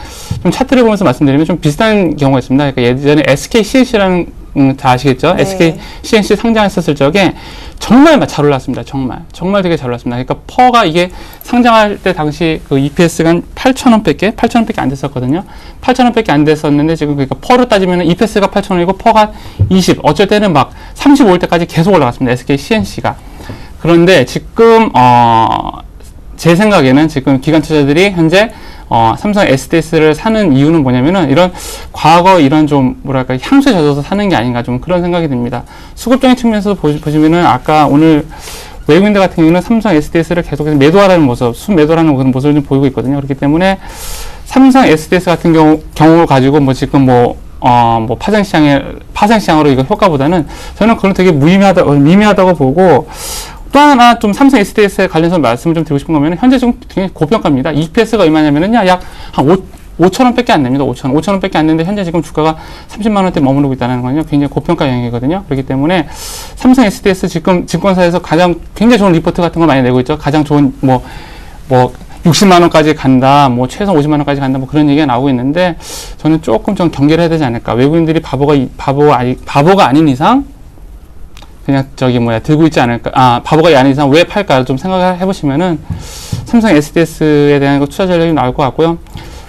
좀 차트를 보면서 말씀드리면 좀 비슷한 경우가 있습니다. 그러니까 예전에 SK CNC라는 다 아시겠죠? 네. SK CNC 상장했었을 적에 정말 잘 올랐습니다. 정말 되게 잘 올랐습니다. 그러니까 퍼가 이게 상장할 때 당시 그 EPS가 한 8,000원밖에 안 됐었거든요. 8,000원밖에 안 됐었는데 지금 그러니까 퍼로 따지면 EPS가 8,000원이고 퍼가 20, 어쩔 때는 막 35올 때까지 계속 올라갔습니다. SK CNC가. 그런데 지금 제 생각에는 지금 기관 투자자들이 현재 삼성 SDS를 사는 이유는 뭐냐면은 이런 과거 이런 좀 뭐랄까 향수에 젖어서 사는 게 아닌가 좀 그런 생각이 듭니다. 수급적인 측면에서 보시면은 아까 오늘 외국인들 같은 경우는 삼성 SDS를 계속해서 매도하라는 모습, 순매도라는 그런 모습을 좀 보이고 있거든요. 그렇기 때문에 삼성 SDS 같은 경우를 가지고 뭐 지금 뭐 파생시장으로 이거 효과보다는 저는 그건 되게 미미하다고 보고, 또 하나 좀 삼성 SDS에 관련해서 말씀을 좀 드리고 싶은 거면 현재 좀 굉장히 고평가입니다. EPS가 얼마냐면은요, 약 한 5,000원 밖에 안 됩니다. 5,000원 밖에 안 되는데 현재 지금 주가가 30만 원대 머무르고 있다는 건요, 굉장히 고평가 영역이거든요. 그렇기 때문에 삼성 SDS 지금 증권사에서 가장 굉장히 좋은 리포트 같은 걸 많이 내고 있죠. 가장 좋은 60만 원까지 간다, 뭐 최소 50만 원까지 간다, 뭐 그런 얘기가 나오고 있는데 저는 조금 좀 경계를 해야 되지 않을까. 외국인들이 바보가 아닌 이상 그냥 들고 있지 않을까. 바보가 아닌 이상 왜 팔까 좀 생각을 해보시면은 삼성 SDS에 대한 투자 전략이 나올 것 같고요.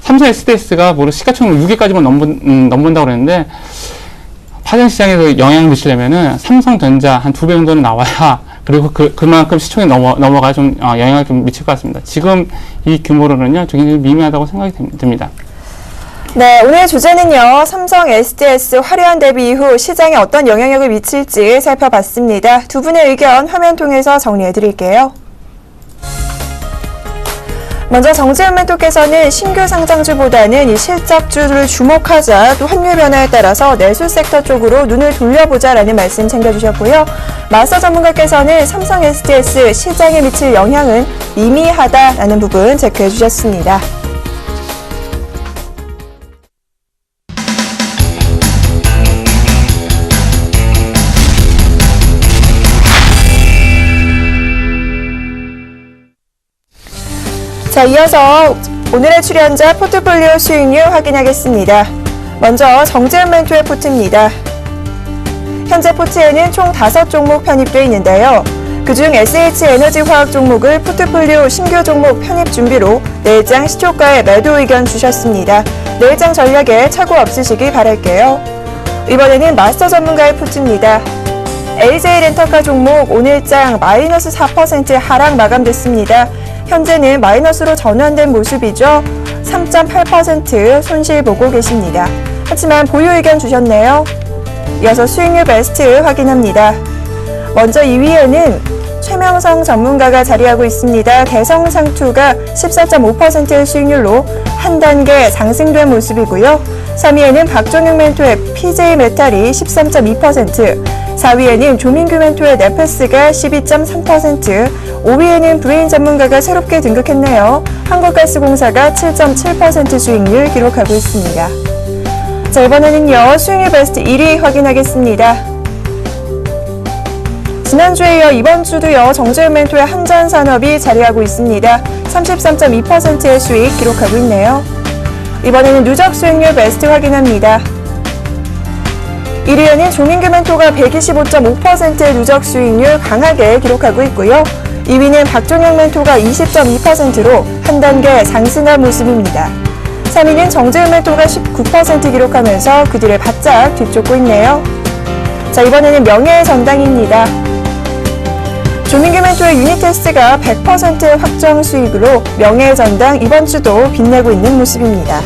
삼성 SDS가 시가총액 6위까지만 넘본다고 그랬는데 파생시장에서 영향을 미치려면은 삼성전자 한 2배 정도는 나와야, 그리고 그만큼 시총이 넘어가 좀 영향을 좀 미칠 것 같습니다. 지금 이 규모로는요, 굉장히 미미하다고 생각이 듭니다. 네, 오늘 주제는요, 삼성 SDS 화려한 데뷔 이후 시장에 어떤 영향력을 미칠지 살펴봤습니다. 두 분의 의견 화면 통해서 정리해 드릴게요. 먼저 정재훈 멘토께서는 신규 상장주보다는 이 실적주를 주목하자, 또 환율 변화에 따라서 내수 섹터 쪽으로 눈을 돌려보자라는 말씀 챙겨주셨고요. 마스터 전문가께서는 삼성 SDS 시장에 미칠 영향은 미미하다라는 부분 체크해 주셨습니다. 자, 이어서 오늘의 출연자 포트폴리오 수익률 확인하겠습니다. 먼저 정재훈 멘토의 포트입니다. 현재 포트에는 총 5종목 편입되어 있는데요. 그중 SH에너지화학 종목을 포트폴리오 신규 종목 편입 준비로 내일장 시초가에 매도 의견 주셨습니다. 내일장 전략에 착오 없으시길 바랄게요. 이번에는 마스터 전문가의 포트입니다. LJ렌터카 종목 오늘장 마이너스 4% 하락 마감됐습니다. 현재는 마이너스로 전환된 모습이죠. 3.8% 손실 보고 계십니다. 하지만 보유 의견 주셨네요. 이어서 수익률 베스트 확인합니다. 먼저 2위에는 최명성 전문가가 자리하고 있습니다. 대성상투가 14.5%의 수익률로 한 단계 상승된 모습이고요. 3위에는 박종영 멘토의 PJ메탈이 13.2%, 4위에는 조민규 멘토의 네페스가 12.3%, 5위에는 브레인 전문가가 새롭게 등극했네요. 한국가스공사가 7.7% 수익률 기록하고 있습니다. 자, 이번에는요, 수익률 베스트 1위 확인하겠습니다. 지난주에 이어 이번 주도요, 정재훈 멘토의 한전산업이 자리하고 있습니다. 33.2%의 수익 기록하고 있네요. 이번에는 누적 수익률 베스트 확인합니다. 1위에는 조민규 멘토가 125.5%의 누적 수익률 강하게 기록하고 있고요. 2위는 박종영 멘토가 20.2%로 한 단계 상승한 모습입니다. 3위는 정재훈 멘토가 19% 기록하면서 그 뒤를 바짝 뒤쫓고 있네요. 자, 이번에는 명예의 전당입니다. 조민규 멘토의 유니테스트가 100% 확정 수익으로 명예의 전당 이번 주도 빛내고 있는 모습입니다.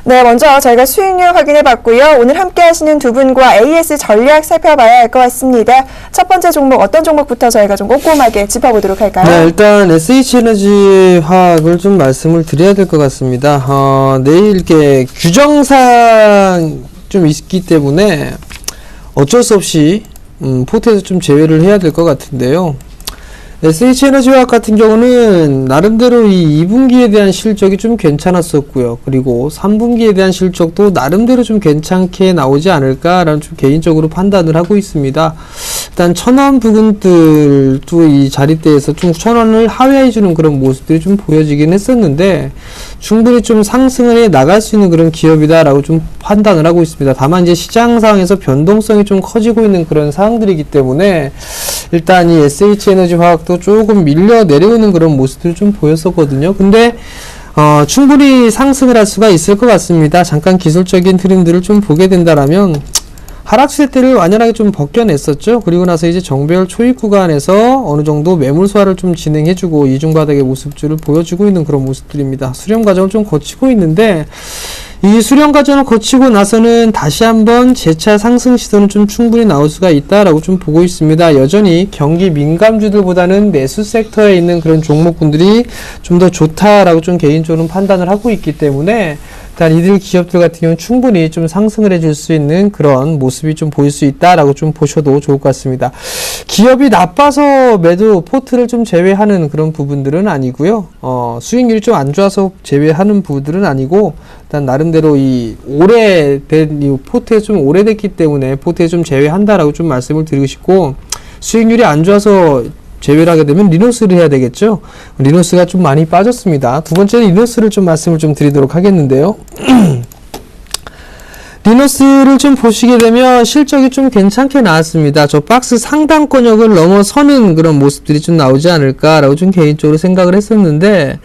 네, 먼저 저희가 수익률 확인해 봤고요. 오늘 함께 하시는 두 분과 AS 전략 살펴봐야 할 것 같습니다. 첫 번째 종목, 어떤 종목부터 저희가 좀 꼼꼼하게 짚어보도록 할까요? 네, 일단 SH에너지화학을 좀 말씀을 드려야 될 것 같습니다. 내일 이렇게 규정상 좀 있기 때문에 어쩔 수 없이 포트에서 좀 제외를 해야 될 것 같은데요. SH에너지화학 같은 경우는 나름대로 이 2분기에 대한 실적이 좀 괜찮았었고요. 그리고 3분기에 대한 실적도 나름대로 좀 괜찮게 나오지 않을까라는 좀 개인적으로 판단을 하고 있습니다. 일단 1,000원 부근들도 이 자리대에서 좀 1,000원을 하회해주는 그런 모습들이 좀 보여지긴 했었는데 충분히 좀 상승을 해 나갈 수 있는 그런 기업이다라고 좀 판단을 하고 있습니다. 다만 이제 시장 상황에서 변동성이 좀 커지고 있는 그런 상황들이기 때문에 일단 이 SH에너지화학도 조금 밀려 내려오는 그런 모습들을 좀 보였었거든요. 근데 충분히 상승을 할 수가 있을 것 같습니다. 잠깐 기술적인 흐름들을 좀 보게 된다라면 하락세 때를 완연하게 좀 벗겨냈었죠. 그리고 나서 이제 정배열 초입 구간에서 어느 정도 매물 소화를 좀 진행해주고 이중바닥의 모습들을 보여주고 있는 그런 모습들입니다. 수렴 과정을 좀 거치고 있는데, 이 수렴 과정을 거치고 나서는 다시 한번 재차 상승 시도는 좀 충분히 나올 수가 있다라고 좀 보고 있습니다. 여전히 경기 민감주들보다는 매수 섹터에 있는 그런 종목군들이 좀 더 좋다라고 좀 개인적으로 판단을 하고 있기 때문에 일단 이들 기업들 같은 경우는 충분히 좀 상승을 해줄 수 있는 그런 모습이 좀 보일 수 있다라고 좀 보셔도 좋을 것 같습니다. 기업이 나빠서 매도 포트를 좀 제외하는 그런 부분들은 아니고요. 수익률이 좀 안 좋아서 제외하는 부분들은 아니고, 일단 나름대로 이 오래된 이 포트에 좀 오래됐기 때문에 포트에 좀 제외한다라고 좀 말씀을 드리고 싶고, 수익률이 안 좋아서 제외를 하게 되면 리노스를 해야 되겠죠. 리노스가 좀 많이 빠졌습니다. 두 번째는 리노스를 좀 말씀을 좀 드리도록 하겠는데요. 리노스를 좀 보시게 되면 실적이 좀 괜찮게 나왔습니다. 저 박스 상단권역을 넘어서는 그런 모습들이 좀 나오지 않을까라고 좀 개인적으로 생각을 했었는데,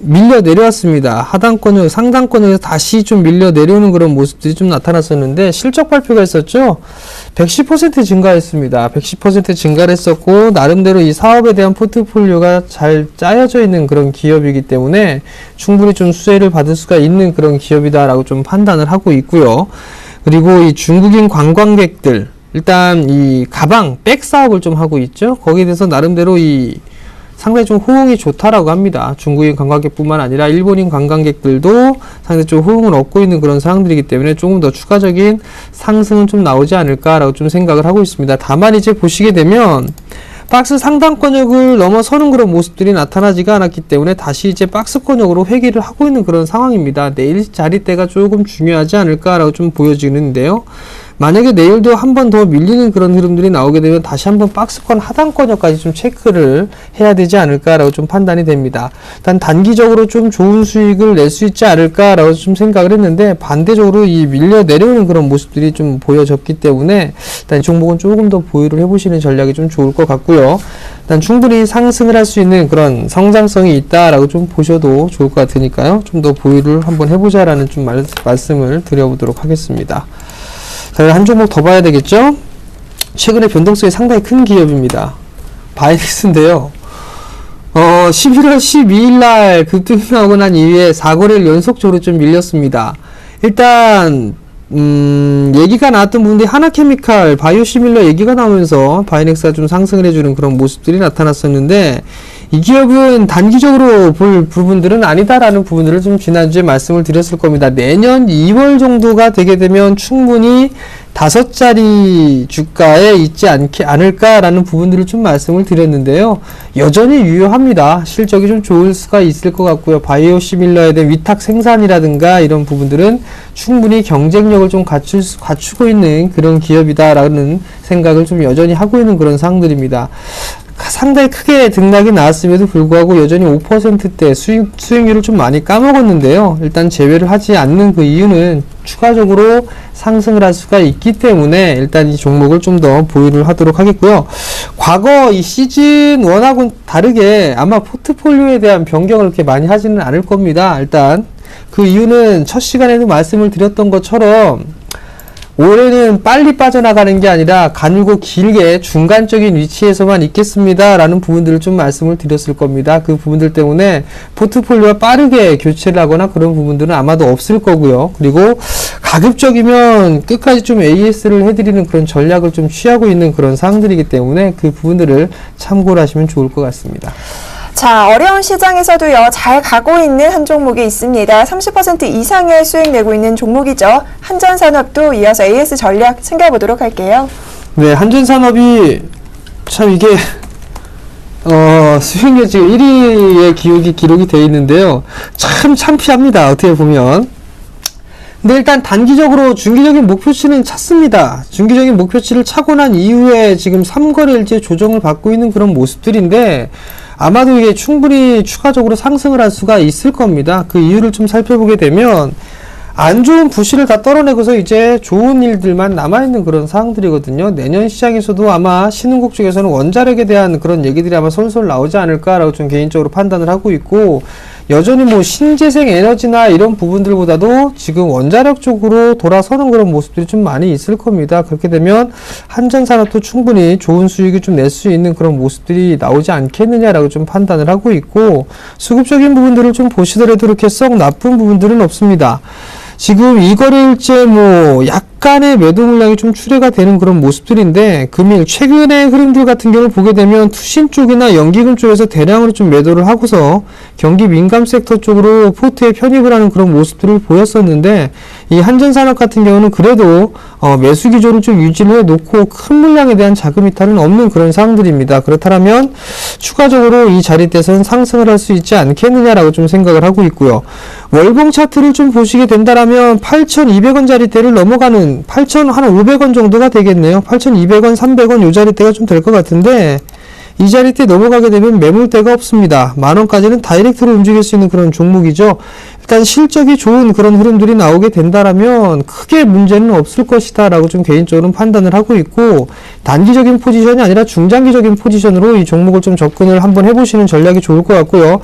밀려 내려왔습니다. 하단권역, 상단권역에서 다시 좀 밀려 내려오는 그런 모습들이 좀 나타났었는데, 실적 발표가 있었죠. 110% 증가했습니다. 110% 증가를 했었고, 나름대로 이 사업에 대한 포트폴리오가 잘 짜여져 있는 그런 기업이기 때문에 충분히 좀 수혜를 받을 수가 있는 그런 기업이다라고 좀 판단을 하고 있고요. 그리고 이 중국인 관광객들, 일단 이 가방, 백 사업을 좀 하고 있죠. 거기에 대해서 나름대로 상당히 좀 호응이 좋다라고 합니다. 중국인 관광객뿐만 아니라 일본인 관광객들도 상당히 좀 호응을 얻고 있는 그런 상황들이기 때문에 조금 더 추가적인 상승은 좀 나오지 않을까라고 좀 생각을 하고 있습니다. 다만 이제 보시게 되면 박스 상단권역을 넘어서는 그런 모습들이 나타나지가 않았기 때문에 다시 이제 박스권역으로 회귀를 하고 있는 그런 상황입니다. 내일 자리대가 조금 중요하지 않을까라고 좀 보여지는데요. 만약에 내일도 한 번 더 밀리는 그런 흐름들이 나오게 되면 다시 한번 박스권 하단권역까지 좀 체크를 해야 되지 않을까라고 좀 판단이 됩니다. 일단 단기적으로 좀 좋은 수익을 낼 수 있지 않을까라고 좀 생각을 했는데, 반대적으로 이 밀려 내려오는 그런 모습들이 좀 보여졌기 때문에 일단 이 종목은 조금 더 보유를 해보시는 전략이 좀 좋을 것 같고요. 일단 충분히 상승을 할 수 있는 그런 성장성이 있다라고 좀 보셔도 좋을 것 같으니까요. 좀 더 보유를 한번 해보자라는 좀 말씀을 드려보도록 하겠습니다. 한 종목 더 봐야 되겠죠? 최근에 변동성이 상당히 큰 기업입니다. 바이닉스인데요. 11월 12일 날 급등이 나오고 난 이후에 4거래일 연속적으로 좀 밀렸습니다. 일단 얘기가 나왔던 부분들이 하나케미칼, 바이오시밀러 얘기가 나오면서 바이넥스가 좀 상승을 해주는 그런 모습들이 나타났었는데, 이 기업은 단기적으로 볼 부분들은 아니다라는 부분들을 좀 지난주에 말씀을 드렸을 겁니다. 내년 2월 정도가 되게 되면 충분히 5자리 주가에 있지 않을까라는 부분들을 좀 말씀을 드렸는데요. 여전히 유효합니다. 실적이 좀 좋을 수가 있을 것 같고요. 바이오시밀러에 대한 위탁 생산이라든가 이런 부분들은 충분히 경쟁력을 좀 갖추고 있는 그런 기업이다라는 생각을 좀 여전히 하고 있는 그런 상황들입니다. 상당히 크게 등락이 나왔음에도 불구하고 여전히 5%대 수익률을 좀 많이 까먹었는데요. 일단 제외를 하지 않는 그 이유는 추가적으로 상승을 할 수가 있기 때문에 일단 이 종목을 좀 더 보유를 하도록 하겠고요. 과거 이 시즌 1하고는 다르게 아마 포트폴리오에 대한 변경을 그렇게 많이 하지는 않을 겁니다. 일단 그 이유는 첫 시간에도 말씀을 드렸던 것처럼 올해는 빨리 빠져나가는 게 아니라 가늘고 길게 중간적인 위치에서만 있겠습니다 라는 부분들을 좀 말씀을 드렸을 겁니다. 그 부분들 때문에 포트폴리오가 빠르게 교체를 하거나 그런 부분들은 아마도 없을 거고요. 그리고 가급적이면 끝까지 좀 AS를 해드리는 그런 전략을 좀 취하고 있는 그런 상황들이기 때문에 그 부분들을 참고를 하시면 좋을 것 같습니다. 자, 어려운 시장에서도요, 잘 가고 있는 한 종목이 있습니다. 30% 이상의 수익 내고 있는 종목이죠. 한전산업도 이어서 AS 전략 챙겨보도록 할게요. 네, 한전산업이 참 이게 수익률 지금 1위의 기록이 되어 있는데요. 참 창피합니다. 어떻게 보면. 근데 일단 단기적으로 중기적인 목표치는 찼습니다. 중기적인 목표치를 차고 난 이후에 지금 3거래일째 조정을 받고 있는 그런 모습들인데, 아마도 이게 충분히 추가적으로 상승을 할 수가 있을 겁니다. 그 이유를 좀 살펴보게 되면 안 좋은 부실을 다 떨어내고서 이제 좋은 일들만 남아있는 그런 상황들이거든요. 내년 시장에서도 아마 신흥국 쪽에서는 원자력에 대한 그런 얘기들이 아마 솔솔 나오지 않을까라고 좀 개인적으로 판단을 하고 있고, 여전히 뭐 신재생 에너지나 이런 부분들보다도 지금 원자력 쪽으로 돌아서는 그런 모습들이 좀 많이 있을 겁니다. 그렇게 되면 한전산업도 충분히 좋은 수익을 좀 낼 수 있는 그런 모습들이 나오지 않겠느냐라고 좀 판단을 하고 있고, 수급적인 부분들을 좀 보시더라도 이렇게 썩 나쁜 부분들은 없습니다. 지금 이 거래일째 뭐 약간의 매도 물량이 좀 출회가 되는 그런 모습들인데, 금일 최근의 흐름들 같은 경우를 보게 되면 투신 쪽이나 연기금 쪽에서 대량으로 좀 매도를 하고서 경기 민감 섹터 쪽으로 포트에 편입을 하는 그런 모습들을 보였었는데, 이 한전산업 같은 경우는 그래도 매수 기조를 좀 유지를 해놓고 큰 물량에 대한 자금 이탈은 없는 그런 상황들입니다. 그렇다면 추가적으로 이 자리대에서는 상승을 할 수 있지 않겠느냐라고 좀 생각을 하고 있고요. 월봉 차트를 좀 보시게 된다라면 8,200원 자리대를 넘어가는 8,500원 정도가 되겠네요. 8,200원, 300원 요 자리대가 좀 될 것 같은데, 이 자리대 넘어가게 되면 매물대가 없습니다. 만원까지는 다이렉트로 움직일 수 있는 그런 종목이죠. 일단 실적이 좋은 그런 흐름들이 나오게 된다라면 크게 문제는 없을 것이다 라고 좀 개인적으로는 판단을 하고 있고, 단기적인 포지션이 아니라 중장기적인 포지션으로 이 종목을 좀 접근을 한번 해보시는 전략이 좋을 것 같고요.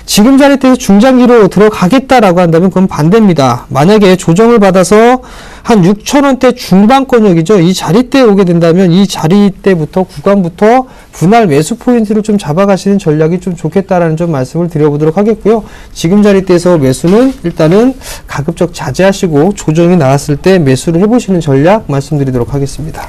지금 자리대에서 중장기로 들어가겠다라고 한다면 그건 반대입니다. 만약에 조정을 받아서 한 6,000원대 중반권역이죠. 이 자리대에 오게 된다면 이 자리대부터 구간부터 분할 매수 포인트를 좀 잡아가시는 전략이 좀 좋겠다라는 좀 말씀을 드려보도록 하겠고요. 지금 자리대에서 매수는 일단은 가급적 자제하시고 조정이 나왔을 때 매수를 해보시는 전략 말씀드리도록 하겠습니다.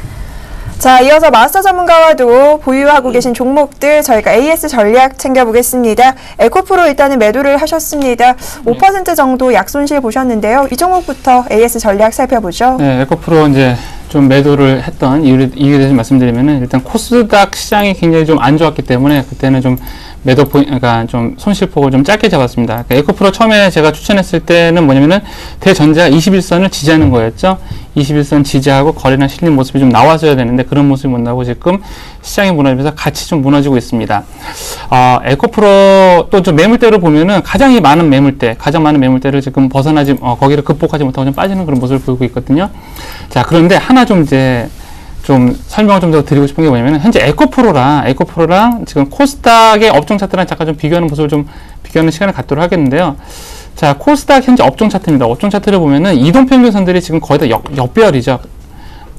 자, 이어서 마스터 전문가와도 보유하고 계신 종목들 저희가 AS 전략 챙겨보겠습니다. 에코프로 일단은 매도를 하셨습니다. 5% 정도 약손실 보셨는데요. 이 종목부터 AS 전략 살펴보죠. 네, 에코프로 이제 좀 매도를 했던 이유에 대해서 말씀드리면은, 일단 코스닥 시장이 굉장히 좀 안 좋았기 때문에 그때는 좀 매도 그러니까 좀 손실폭을 좀 짧게 잡았습니다. 그러니까 에코프로 처음에 제가 추천했을 때는 뭐냐면은 대전제가 21선을 지지하는 거였죠. 21선 지지하고 거래량 실린 모습이 좀 나왔어야 되는데 그런 모습이 못 나오고 지금 시장이 무너지면서 같이 좀 무너지고 있습니다. 에코프로 또 좀 매물대를 보면은 가장 많은 매물대를 지금 벗어나지 거기를 극복하지 못하고 좀 빠지는 그런 모습을 보이고 있거든요. 자, 그런데 하나 좀 이제 좀 설명을 좀 더 드리고 싶은 게 뭐냐면, 현재 에코프로랑 지금 코스닥의 업종 차트랑 잠깐 좀 비교하는 모습을 좀 비교하는 시간을 갖도록 하겠는데요. 자, 코스닥 현재 업종 차트입니다. 업종 차트를 보면은 이동평균선들이 지금 거의 다 역배열이죠.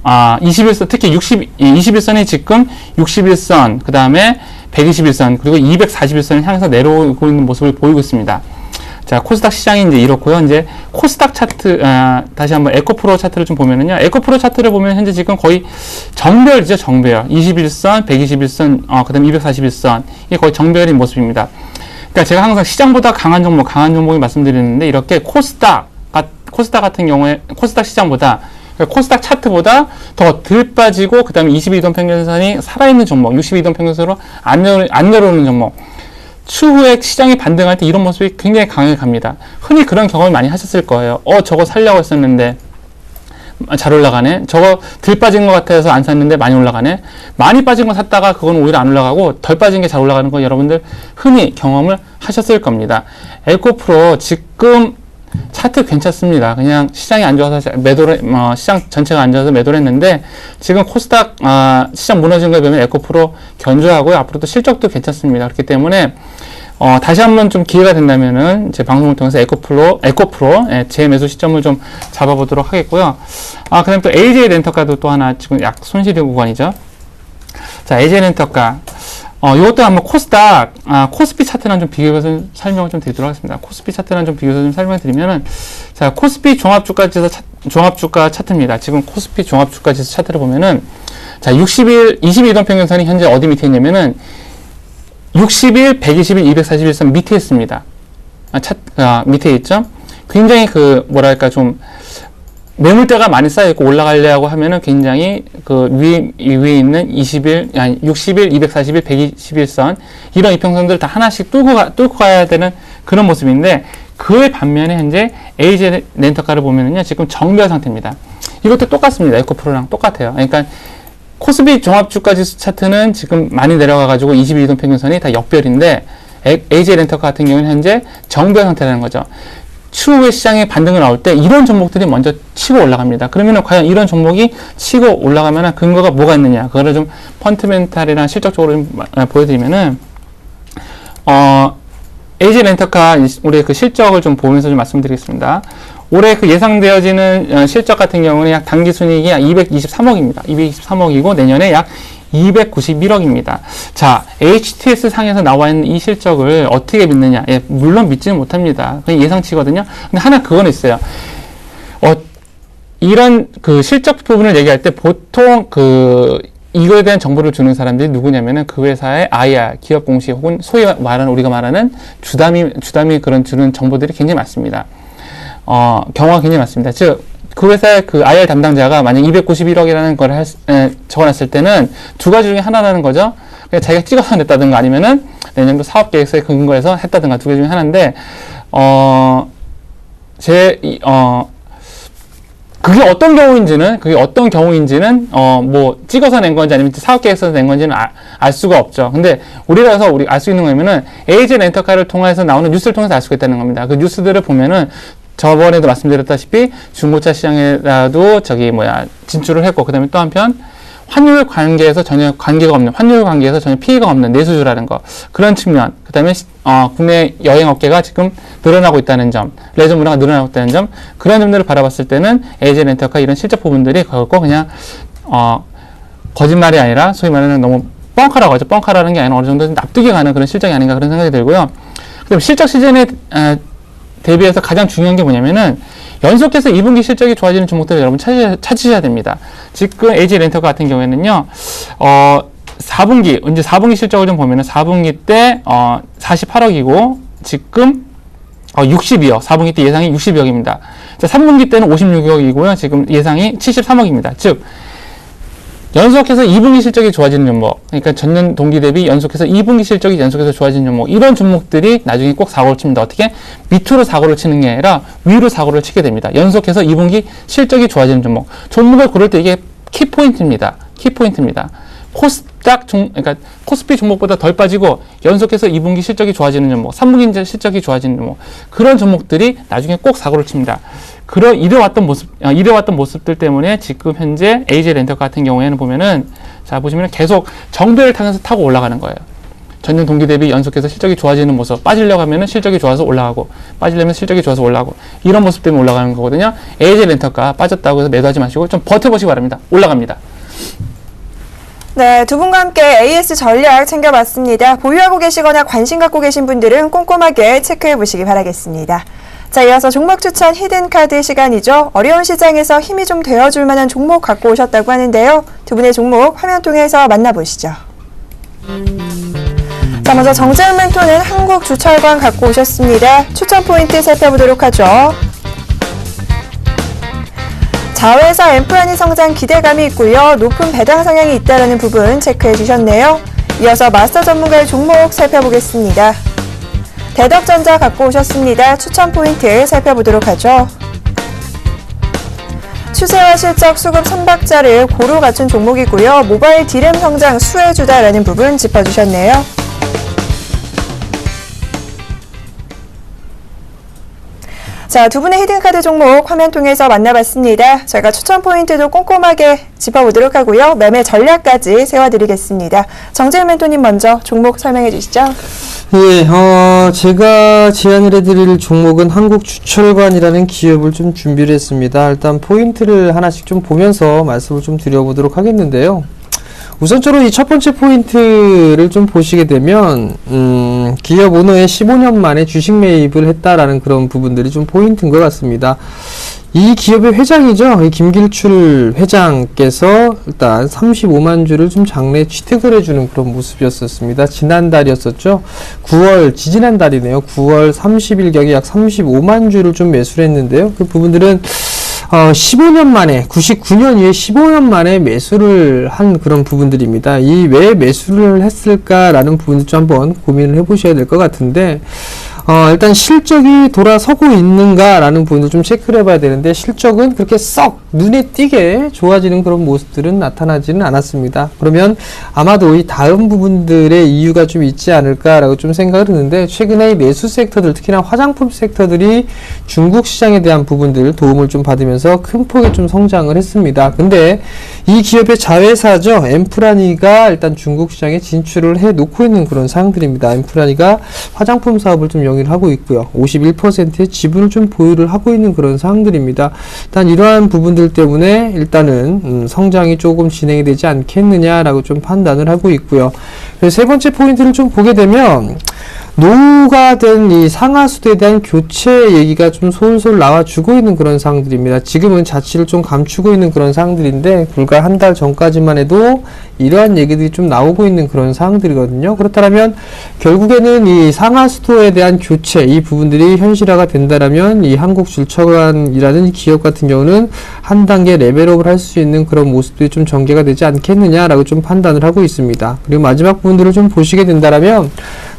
21선, 특히 21선이 지금 61선, 그 다음에 121선, 그리고 241선을 향해서 내려오고 있는 모습을 보이고 있습니다. 자, 코스닥 시장이 이제 이렇고요. 이제 코스닥 차트, 다시 한번 에코프로 차트를 좀 보면은요. 에코프로 차트를 보면 현재 지금 거의 정배열이죠, 정배열. 21선, 121선, 그 다음에 241선. 이게 거의 정배열인 모습입니다. 그러니까 제가 항상 시장보다 강한 종목이 말씀드리는데, 이렇게 코스닥 같은 경우에, 코스닥 시장보다, 코스닥 차트보다 더 덜 빠지고, 그 다음에 22동 평균선이 살아있는 종목, 62동 평균선으로 안 내려오는 종목. 추후에 시장이 반등할 때 이런 모습이 굉장히 강하게 갑니다. 흔히 그런 경험을 많이 하셨을 거예요. 저거 살려고 했었는데 잘 올라가네. 저거 덜 빠진 것 같아서 안 샀는데 많이 올라가네. 많이 빠진 거 샀다가 그건 오히려 안 올라가고 덜 빠진 게 잘 올라가는 거 여러분들 흔히 경험을 하셨을 겁니다. 에코프로 지금 차트 괜찮습니다. 그냥 시장이 안 좋아서 시장 전체가 안 좋아서 매도를 했는데, 지금 코스닥, 시장 무너진 거에 비하면 에코프로 견조하고요. 앞으로도 실적도 괜찮습니다. 그렇기 때문에, 다시 한번 좀 기회가 된다면은, 제 방송을 통해서 에코프로, 재매수 시점을 좀 잡아보도록 하겠고요. 그 다음에 또 AJ 렌터카도 또 하나 지금 약 손실의 구간이죠. 자, AJ 렌터카. 이것도 한번 코스닥, 코스피 차트랑 좀 비교해서 설명을 좀 드리도록 하겠습니다. 코스피 차트랑 좀 비교해서 좀 설명을 드리면은, 자, 코스피 종합주가 차트입니다. 지금 코스피 종합주가지수 차트를 보면은, 자, 22동 평균선이 현재 어디 밑에 있냐면은, 60일, 120일, 241선 밑에 있습니다. 밑에 있죠? 굉장히 좀, 매물대가 많이 쌓여있고 올라가려고 하면은 굉장히 위에 있는 60일, 240일, 121선, 이런 이평선들을 다 하나씩 뚫고 가야 되는 그런 모습인데, 그의 반면에 현재 AJ 렌터카를 보면은요, 지금 정배열 상태입니다. 이것도 똑같습니다. 에코프로랑 똑같아요. 그러니까, 코스피 종합주가지수 차트는 지금 많이 내려가가지고 22동 평균선이 다 역별인데, AJ 렌터카 같은 경우는 현재 정배열 상태라는 거죠. 추후에 시장에 반등을 나올 때 이런 종목들이 먼저 치고 올라갑니다. 그러면은 과연 이런 종목이 치고 올라가면은 근거가 뭐가 있느냐? 그거를 좀 펀드멘탈이나 실적적으로 좀 보여드리면은, AJ 렌터카 올해 그 실적을 좀 보면서 좀 말씀드리겠습니다. 올해 그 예상되어지는 실적 같은 경우는 약 당기순이익이 약 223억입니다. 223억이고 내년에 약 291억입니다. 자, HTS 상에서 나와 있는 이 실적을 어떻게 믿느냐? 예, 물론 믿지는 못합니다. 그냥 예상치거든요. 근데 하나 그건 있어요. 이런 그 실적 부분을 얘기할 때 보통 이거에 대한 정보를 주는 사람들이 누구냐면은 그 회사의 IR, 기업 공시 혹은 소위 말하는 우리가 말하는 주담이 그런 주는 정보들이 굉장히 많습니다. 경우가 굉장히 많습니다. 즉, 그 회사의 그 IR 담당자가 만약 291억이라는 걸 적어놨을 때는 두 가지 중에 하나라는 거죠. 그냥 자기가 찍어서 냈다든가 아니면은 내년도 사업 계획서에 근거해서 했다든가 두 개 중에 하나인데, 그게 어떤 경우인지는, 뭐, 찍어서 낸 건지 아니면 사업 계획서에서 낸 건지는 알 수가 없죠. 근데 우리 알 수 있는 거면은, AJ 렌터카를 통해서 나오는 뉴스를 통해서 알 수가 있다는 겁니다. 그 뉴스들을 보면은, 저번에도 말씀드렸다시피 중고차 시장에라도 진출을 했고, 그 다음에 또 한편, 환율 관계에서 전혀 피해가 없는 내수주라는 거. 그런 측면. 그 다음에, 국내 여행업계가 지금 늘어나고 있다는 점, 레저 문화가 늘어나고 있다는 점, 그런 점들을 바라봤을 때는 AJ 렌터카 이런 실적 부분들이 결코 그냥, 거짓말이 아니라 소위 말하는 너무 뻥카라고 하죠. 뻥카라는 게 아니라 어느 정도 납득이 가는 그런 실적이 아닌가 그런 생각이 들고요. 그다음 실적 시즌에, 대비해서 가장 중요한 게 뭐냐면은 연속해서 2분기 실적이 좋아지는 종목들을 여러분 찾으셔야 됩니다. 지금 AJ 렌터카 같은 경우에는요, 4분기 실적을 좀 보면은 4분기 때 48억이고 지금 62억, 4분기 때 예상이 60억입니다. 자, 3분기 때는 56억이고요. 지금 예상이 73억입니다. 즉 연속해서 2분기 실적이 좋아지는 종목, 그러니까 전년 동기 대비 연속해서 2분기 실적이 연속해서 좋아지는 종목, 이런 종목들이 나중에 꼭 사고를 칩니다. 어떻게? 밑으로 사고를 치는 게 아니라 위로 사고를 치게 됩니다. 연속해서 2분기 실적이 좋아지는 종목. 종목을 고를 때 이게 키포인트입니다. 그러니까 코스피 종목보다 덜 빠지고 연속해서 2분기 실적이 좋아지는 종목, 3분기 실적이 좋아지는 종목, 그런 종목들이 나중에 꼭 사고를 칩니다. 이래왔던 모습들 때문에 지금 현재 AJ 렌터카 같은 경우에는 보면은, 자, 보시면 계속 정배를 타고 올라가는 거예요. 전년 동기 대비 연속해서 실적이 좋아지는 모습, 빠지려고 하면은 실적이 좋아서 올라가고, 빠지려면 실적이 좋아서 올라가고, 이런 모습 때문에 올라가는 거거든요. AJ 렌터카 빠졌다고 해서 매도하지 마시고 좀 버텨보시기 바랍니다. 올라갑니다. 네, 두 분과 함께 AS 전략 챙겨봤습니다. 보유하고 계시거나 관심 갖고 계신 분들은 꼼꼼하게 체크해 보시기 바라겠습니다. 자, 이어서 종목 추천 히든카드 시간이죠. 어려운 시장에서 힘이 좀 되어줄 만한 종목 갖고 오셨다고 하는데요. 두 분의 종목 화면 통해서 만나보시죠. 자, 먼저 정재훈 멘토는 한국주철관 갖고 오셨습니다. 추천 포인트 살펴보도록 하죠. 자회사 엠프라니 성장 기대감이 있고요. 높은 배당 성향이 있다는 부분 체크해 주셨네요. 이어서 마스터 전문가의 종목 살펴보겠습니다. 대덕전자 갖고 오셨습니다. 추천 포인트 살펴보도록 하죠. 추세와 실적, 수급 3박자를 고루 갖춘 종목이고요. 모바일 디램 성장 수혜주다라는 부분 짚어주셨네요. 자, 두 분의 히든카드 종목 화면 통해서 만나봤습니다. 저희가 추천 포인트도 꼼꼼하게 짚어보도록 하고요. 매매 전략까지 세워드리겠습니다. 정재훈 멘토님 먼저 종목 설명해 주시죠. 예, 제가 제안을 해드릴 종목은 한국주철관이라는 기업을 좀 준비를 했습니다. 일단 포인트를 하나씩 좀 보면서 말씀을 좀 드려보도록 하겠는데요. 우선적으로 이 첫 번째 포인트를 좀 보시게 되면, 기업 오너의 15년 만에 주식 매입을 했다라는 그런 부분들이 좀 포인트인 것 같습니다. 이 기업의 회장이죠. 이 김길출 회장께서 일단 35만 주를 좀 장래 취득을 해주는 그런 모습이었었습니다. 지난달이었었죠. 지지난 달이네요. 9월 30일경에 약 35만 주를 좀 매수를 했는데요. 그 부분들은 15년 만에, 99년 이후에 15년 만에 매수를 한 그런 부분들입니다. 이 왜 매수를 했을까라는 부분도 좀 한번 고민을 해보셔야 될 것 같은데, 일단 실적이 돌아서고 있는가라는 부분도 좀 체크를 해봐야 되는데, 실적은 그렇게 썩 눈에 띄게 좋아지는 그런 모습들은 나타나지는 않았습니다. 그러면 아마도 이 다음 부분들의 이유가 좀 있지 않을까라고 좀 생각을 했는데, 최근에 이 내수 섹터들, 특히나 화장품 섹터들이 중국 시장에 대한 부분들 도움을 좀 받으면서 큰 폭의 좀 성장을 했습니다. 근데 이 기업의 자회사죠. 엠프라니가 일단 중국 시장에 진출을 해 놓고 있는 그런 상황들입니다. 엠프라니가 화장품 사업을 좀 내용을 하고 있고요. 51%의 지분을 좀 보유를 하고 있는 그런 상황들입니다. 일단 이러한 부분들 때문에 일단은 성장이 조금 진행이 되지 않겠느냐라고 좀 판단을 하고 있고요. 그래서 세 번째 포인트를 좀 보게 되면 노후가 된 이 상하수도에 대한 교체 얘기가 좀 솔솔 나와주고 있는 그런 상황들입니다. 지금은 자취를 좀 감추고 있는 그런 상황들인데 불과 한 달 전까지만 해도 이러한 얘기들이 좀 나오고 있는 그런 상황들이거든요. 그렇다면 결국에는 이 상하수도에 대한 교체 이 부분들이 현실화가 된다라면 이 한국줄처관이라는 기업 같은 경우는 한 단계 레벨업을 할 수 있는 그런 모습들이 좀 전개가 되지 않겠느냐라고 좀 판단을 하고 있습니다. 그리고 마지막 부분들을 좀 보시게 된다라면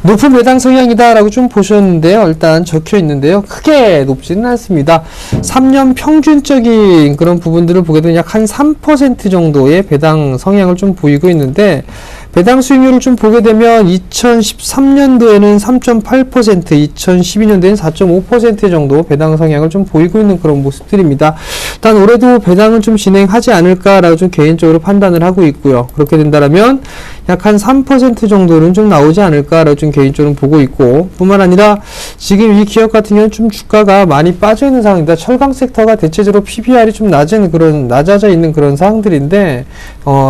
높은 배당 성향이다라고 좀 보셨는데요. 일단 적혀 있는데요. 크게 높지는 않습니다. 3년 평균적인 그런 부분들을 보게 되면 약 한 3% 정도의 배당 성향을 좀 보이고 있는데 배당 수익률을 좀 보게 되면 2013년도에는 3.8%, 2012년도에는 4.5% 정도 배당 성향을 좀 보이고 있는 그런 모습들입니다. 일단 올해도 배당은 좀 진행하지 않을까라고 좀 개인적으로 판단을 하고 있고요. 그렇게 된다면 약 한 3% 정도는 좀 나오지 않을까라고 좀 개인적으로 보고 있고, 뿐만 아니라 지금 이 기업 같은 경우는 좀 주가가 많이 빠져 있는 상황입니다. 철강 섹터가 대체적으로 PBR이 좀 낮아져 있는 그런 상황들인데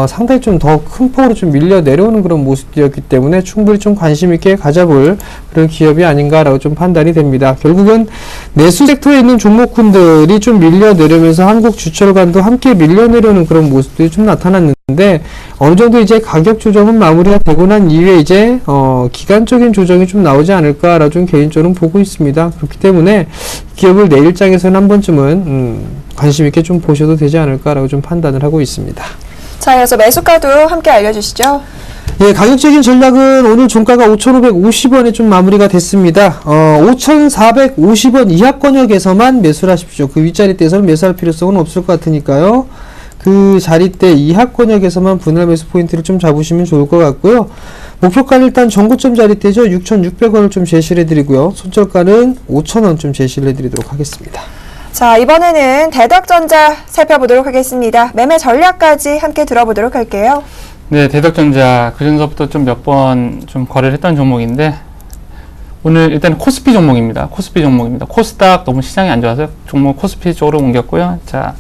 상당히 좀 더 큰 폭으로 좀 밀려 내려오는 그런 모습이었기 때문에 충분히 좀 관심 있게 가져볼 그런 기업이 아닌가라고 좀 판단이 됩니다. 결국은 내수 섹터에 있는 종목군들이 좀 밀려 내려오면서 한국주철관도 함께 밀려 내려오는 그런 모습들이 좀 나타났는데 어느 정도 이제 가격 조정은 마무리가 되고 난 이후에 이제 기간적인 조정이 좀 나오지 않을까라고 좀 개인적으로 보고 있습니다. 그렇기 때문에 기업을 내 일장에서는 한 번쯤은 관심 있게 좀 보셔도 되지 않을까라고 좀 판단을 하고 있습니다. 자, 이어서 매수가도 함께 알려주시죠. 예, 가격적인 전략은 오늘 종가가 5,550원에 좀 마무리가 됐습니다. 5,450원 이하권역에서만 매수를 하십시오. 그 윗자리대에서는 매수할 필요성은 없을 것 같으니까요. 그 자리대 이하권역에서만 분할 매수 포인트를 좀 잡으시면 좋을 것 같고요. 목표가는 일단 전고점 자리대죠. 6,600원을 좀 제시를 해드리고요. 손절가는 5,000원 좀 제시를 해드리도록 하겠습니다. 자, 이번에는 대덕전자 살펴보도록 하겠습니다. 매매 전략까지 함께 들어보도록 할게요. 네, 대덕전자 그전서부터 좀 몇 번 좀 거래를 했던 종목인데 오늘 일단 코스피 종목입니다. 코스닥 너무 시장이 안 좋아서 종목 코스피 쪽으로 옮겼고요. 자,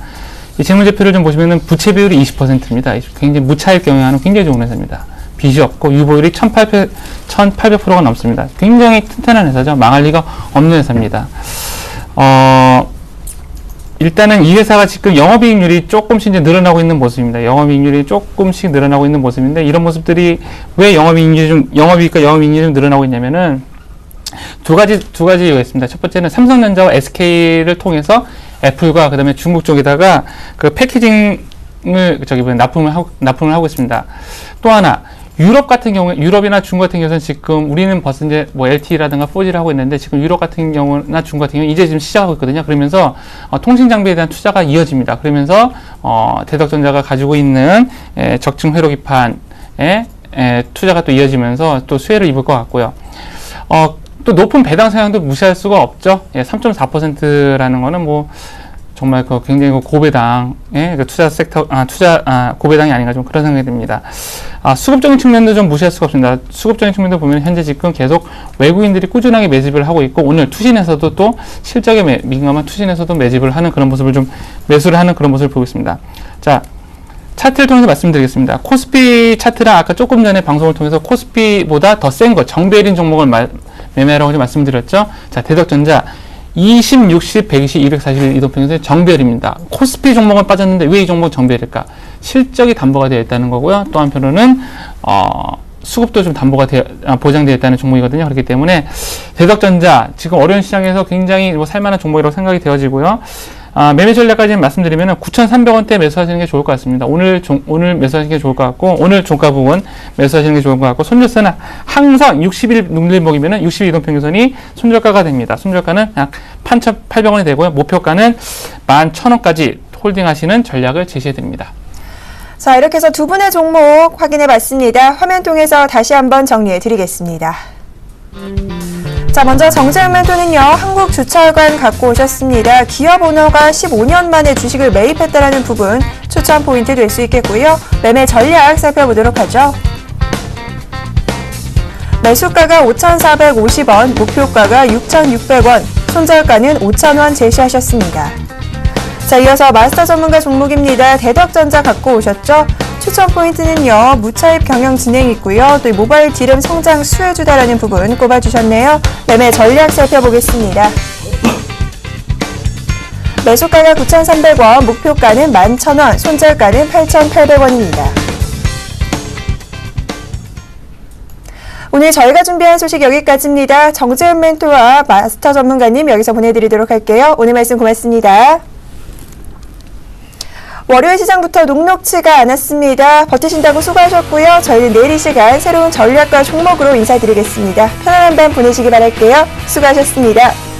이 재무제표를 좀 보시면은 부채 비율이 20%입니다. 굉장히 무차익 경영하는 굉장히 좋은 회사입니다. 빚이 없고 유보율이 1800%가 넘습니다. 굉장히 튼튼한 회사죠. 망할 리가 없는 회사입니다. 일단은 이 회사가 지금 영업이익률이 조금씩 이제 늘어나고 있는 모습입니다. 영업이익률이 조금씩 늘어나고 있는 모습인데 이런 모습들이 왜 영업이익과 영업이익률이 좀 늘어나고 있냐면은 두 가지 이유가 있습니다. 첫 번째는 삼성전자와 SK를 통해서 애플과 그다음에 중국 쪽에다가 그 패키징을 납품을 하고 있습니다. 또 하나 유럽 같은 경우에 유럽이나 중국 같은 경우는 지금 우리는 벌써 이제 뭐 LTE라든가 4G를 하고 있는데 지금 유럽 같은 경우나 중국 같은 경우 이제 지금 시작하고 있거든요. 그러면서 통신 장비에 대한 투자가 이어집니다. 그러면서 대덕전자가 가지고 있는 적층 회로 기판에 투자가 또 이어지면서 또 수혜를 입을 것 같고요. 또 높은 배당 성향도 무시할 수가 없죠. 3.4%라는 거는 뭐 정말 그 굉장히 고배당의 투자 섹터, 고배당이 아닌가 좀 그런 생각이 듭니다. 수급적인 측면도 좀 무시할 수가 없습니다. 수급적인 측면도 보면 현재 지금 계속 외국인들이 꾸준하게 매집을 하고 있고 오늘 투신에서도 또 실적에 민감한 투신에서도 매집을 하는 그런 모습을 좀 매수를 하는 그런 모습을 보고 있습니다. 자, 차트를 통해서 말씀드리겠습니다. 코스피 차트랑 아까 조금 전에 방송을 통해서 코스피보다 더 센 거, 정배열인 종목을 매매하라고 말씀드렸죠. 자, 대덕전자 20, 60, 120, 241 이동평균線정배열입니다. 코스피 종목은 빠졌는데 왜 이 종목은 정배열일까? 실적이 담보가 되어 있다는 거고요. 또 한편으로는 수급도 좀 보장되어 있다는 종목이거든요. 그렇기 때문에 대덕전자 지금 어려운 시장에서 굉장히 살만한 종목이라고 생각이 되어지고요. 매매 전략까지 말씀드리면 9,300원대 매수하시는 게 좋을 것 같습니다. 오늘 매수하시는 게 좋을 것 같고, 오늘 종가 부분 매수하시는 게 좋을 것 같고, 손절가는 항상 60일 눌림목이면 60일 이동평균선이 손절가가 됩니다. 손절가는 약 8,800원이 되고요. 목표가는 11,000원까지 홀딩하시는 전략을 제시해드립니다. 자, 이렇게 해서 두 분의 종목 확인해 봤습니다. 화면 통해서 다시 한번 정리해 드리겠습니다. 자, 먼저 정재훈 멘토는요, 한국주철관 갖고 오셨습니다. 기업 오너가 15년 만에 주식을 매입했다라는 부분 추천 포인트 될 수 있겠고요. 매매 전략 살펴보도록 하죠. 매수가가 5,450원, 목표가가 6,600원, 손절가는 5,000원 제시하셨습니다. 자, 이어서 마스터 전문가 종목입니다. 대덕전자 갖고 오셨죠? 추천 포인트는요, 무차입 경영 진행 있고요. 또 이 모바일 디램 성장 수혜주다라는 부분 꼽아주셨네요. 매매 전략 살펴보겠습니다. 매수가가 9,300원, 목표가는 11,000원, 손절가는 8,800원입니다. 오늘 저희가 준비한 소식 여기까지입니다. 정재훈 멘토와 마스터 전문가님 여기서 보내드리도록 할게요. 오늘 말씀 고맙습니다. 월요일 시장부터 녹록치가 않았습니다. 버티신다고 수고하셨고요. 저희는 내일 이 시간 새로운 전략과 종목으로 인사드리겠습니다. 편안한 밤 보내시기 바랄게요. 수고하셨습니다.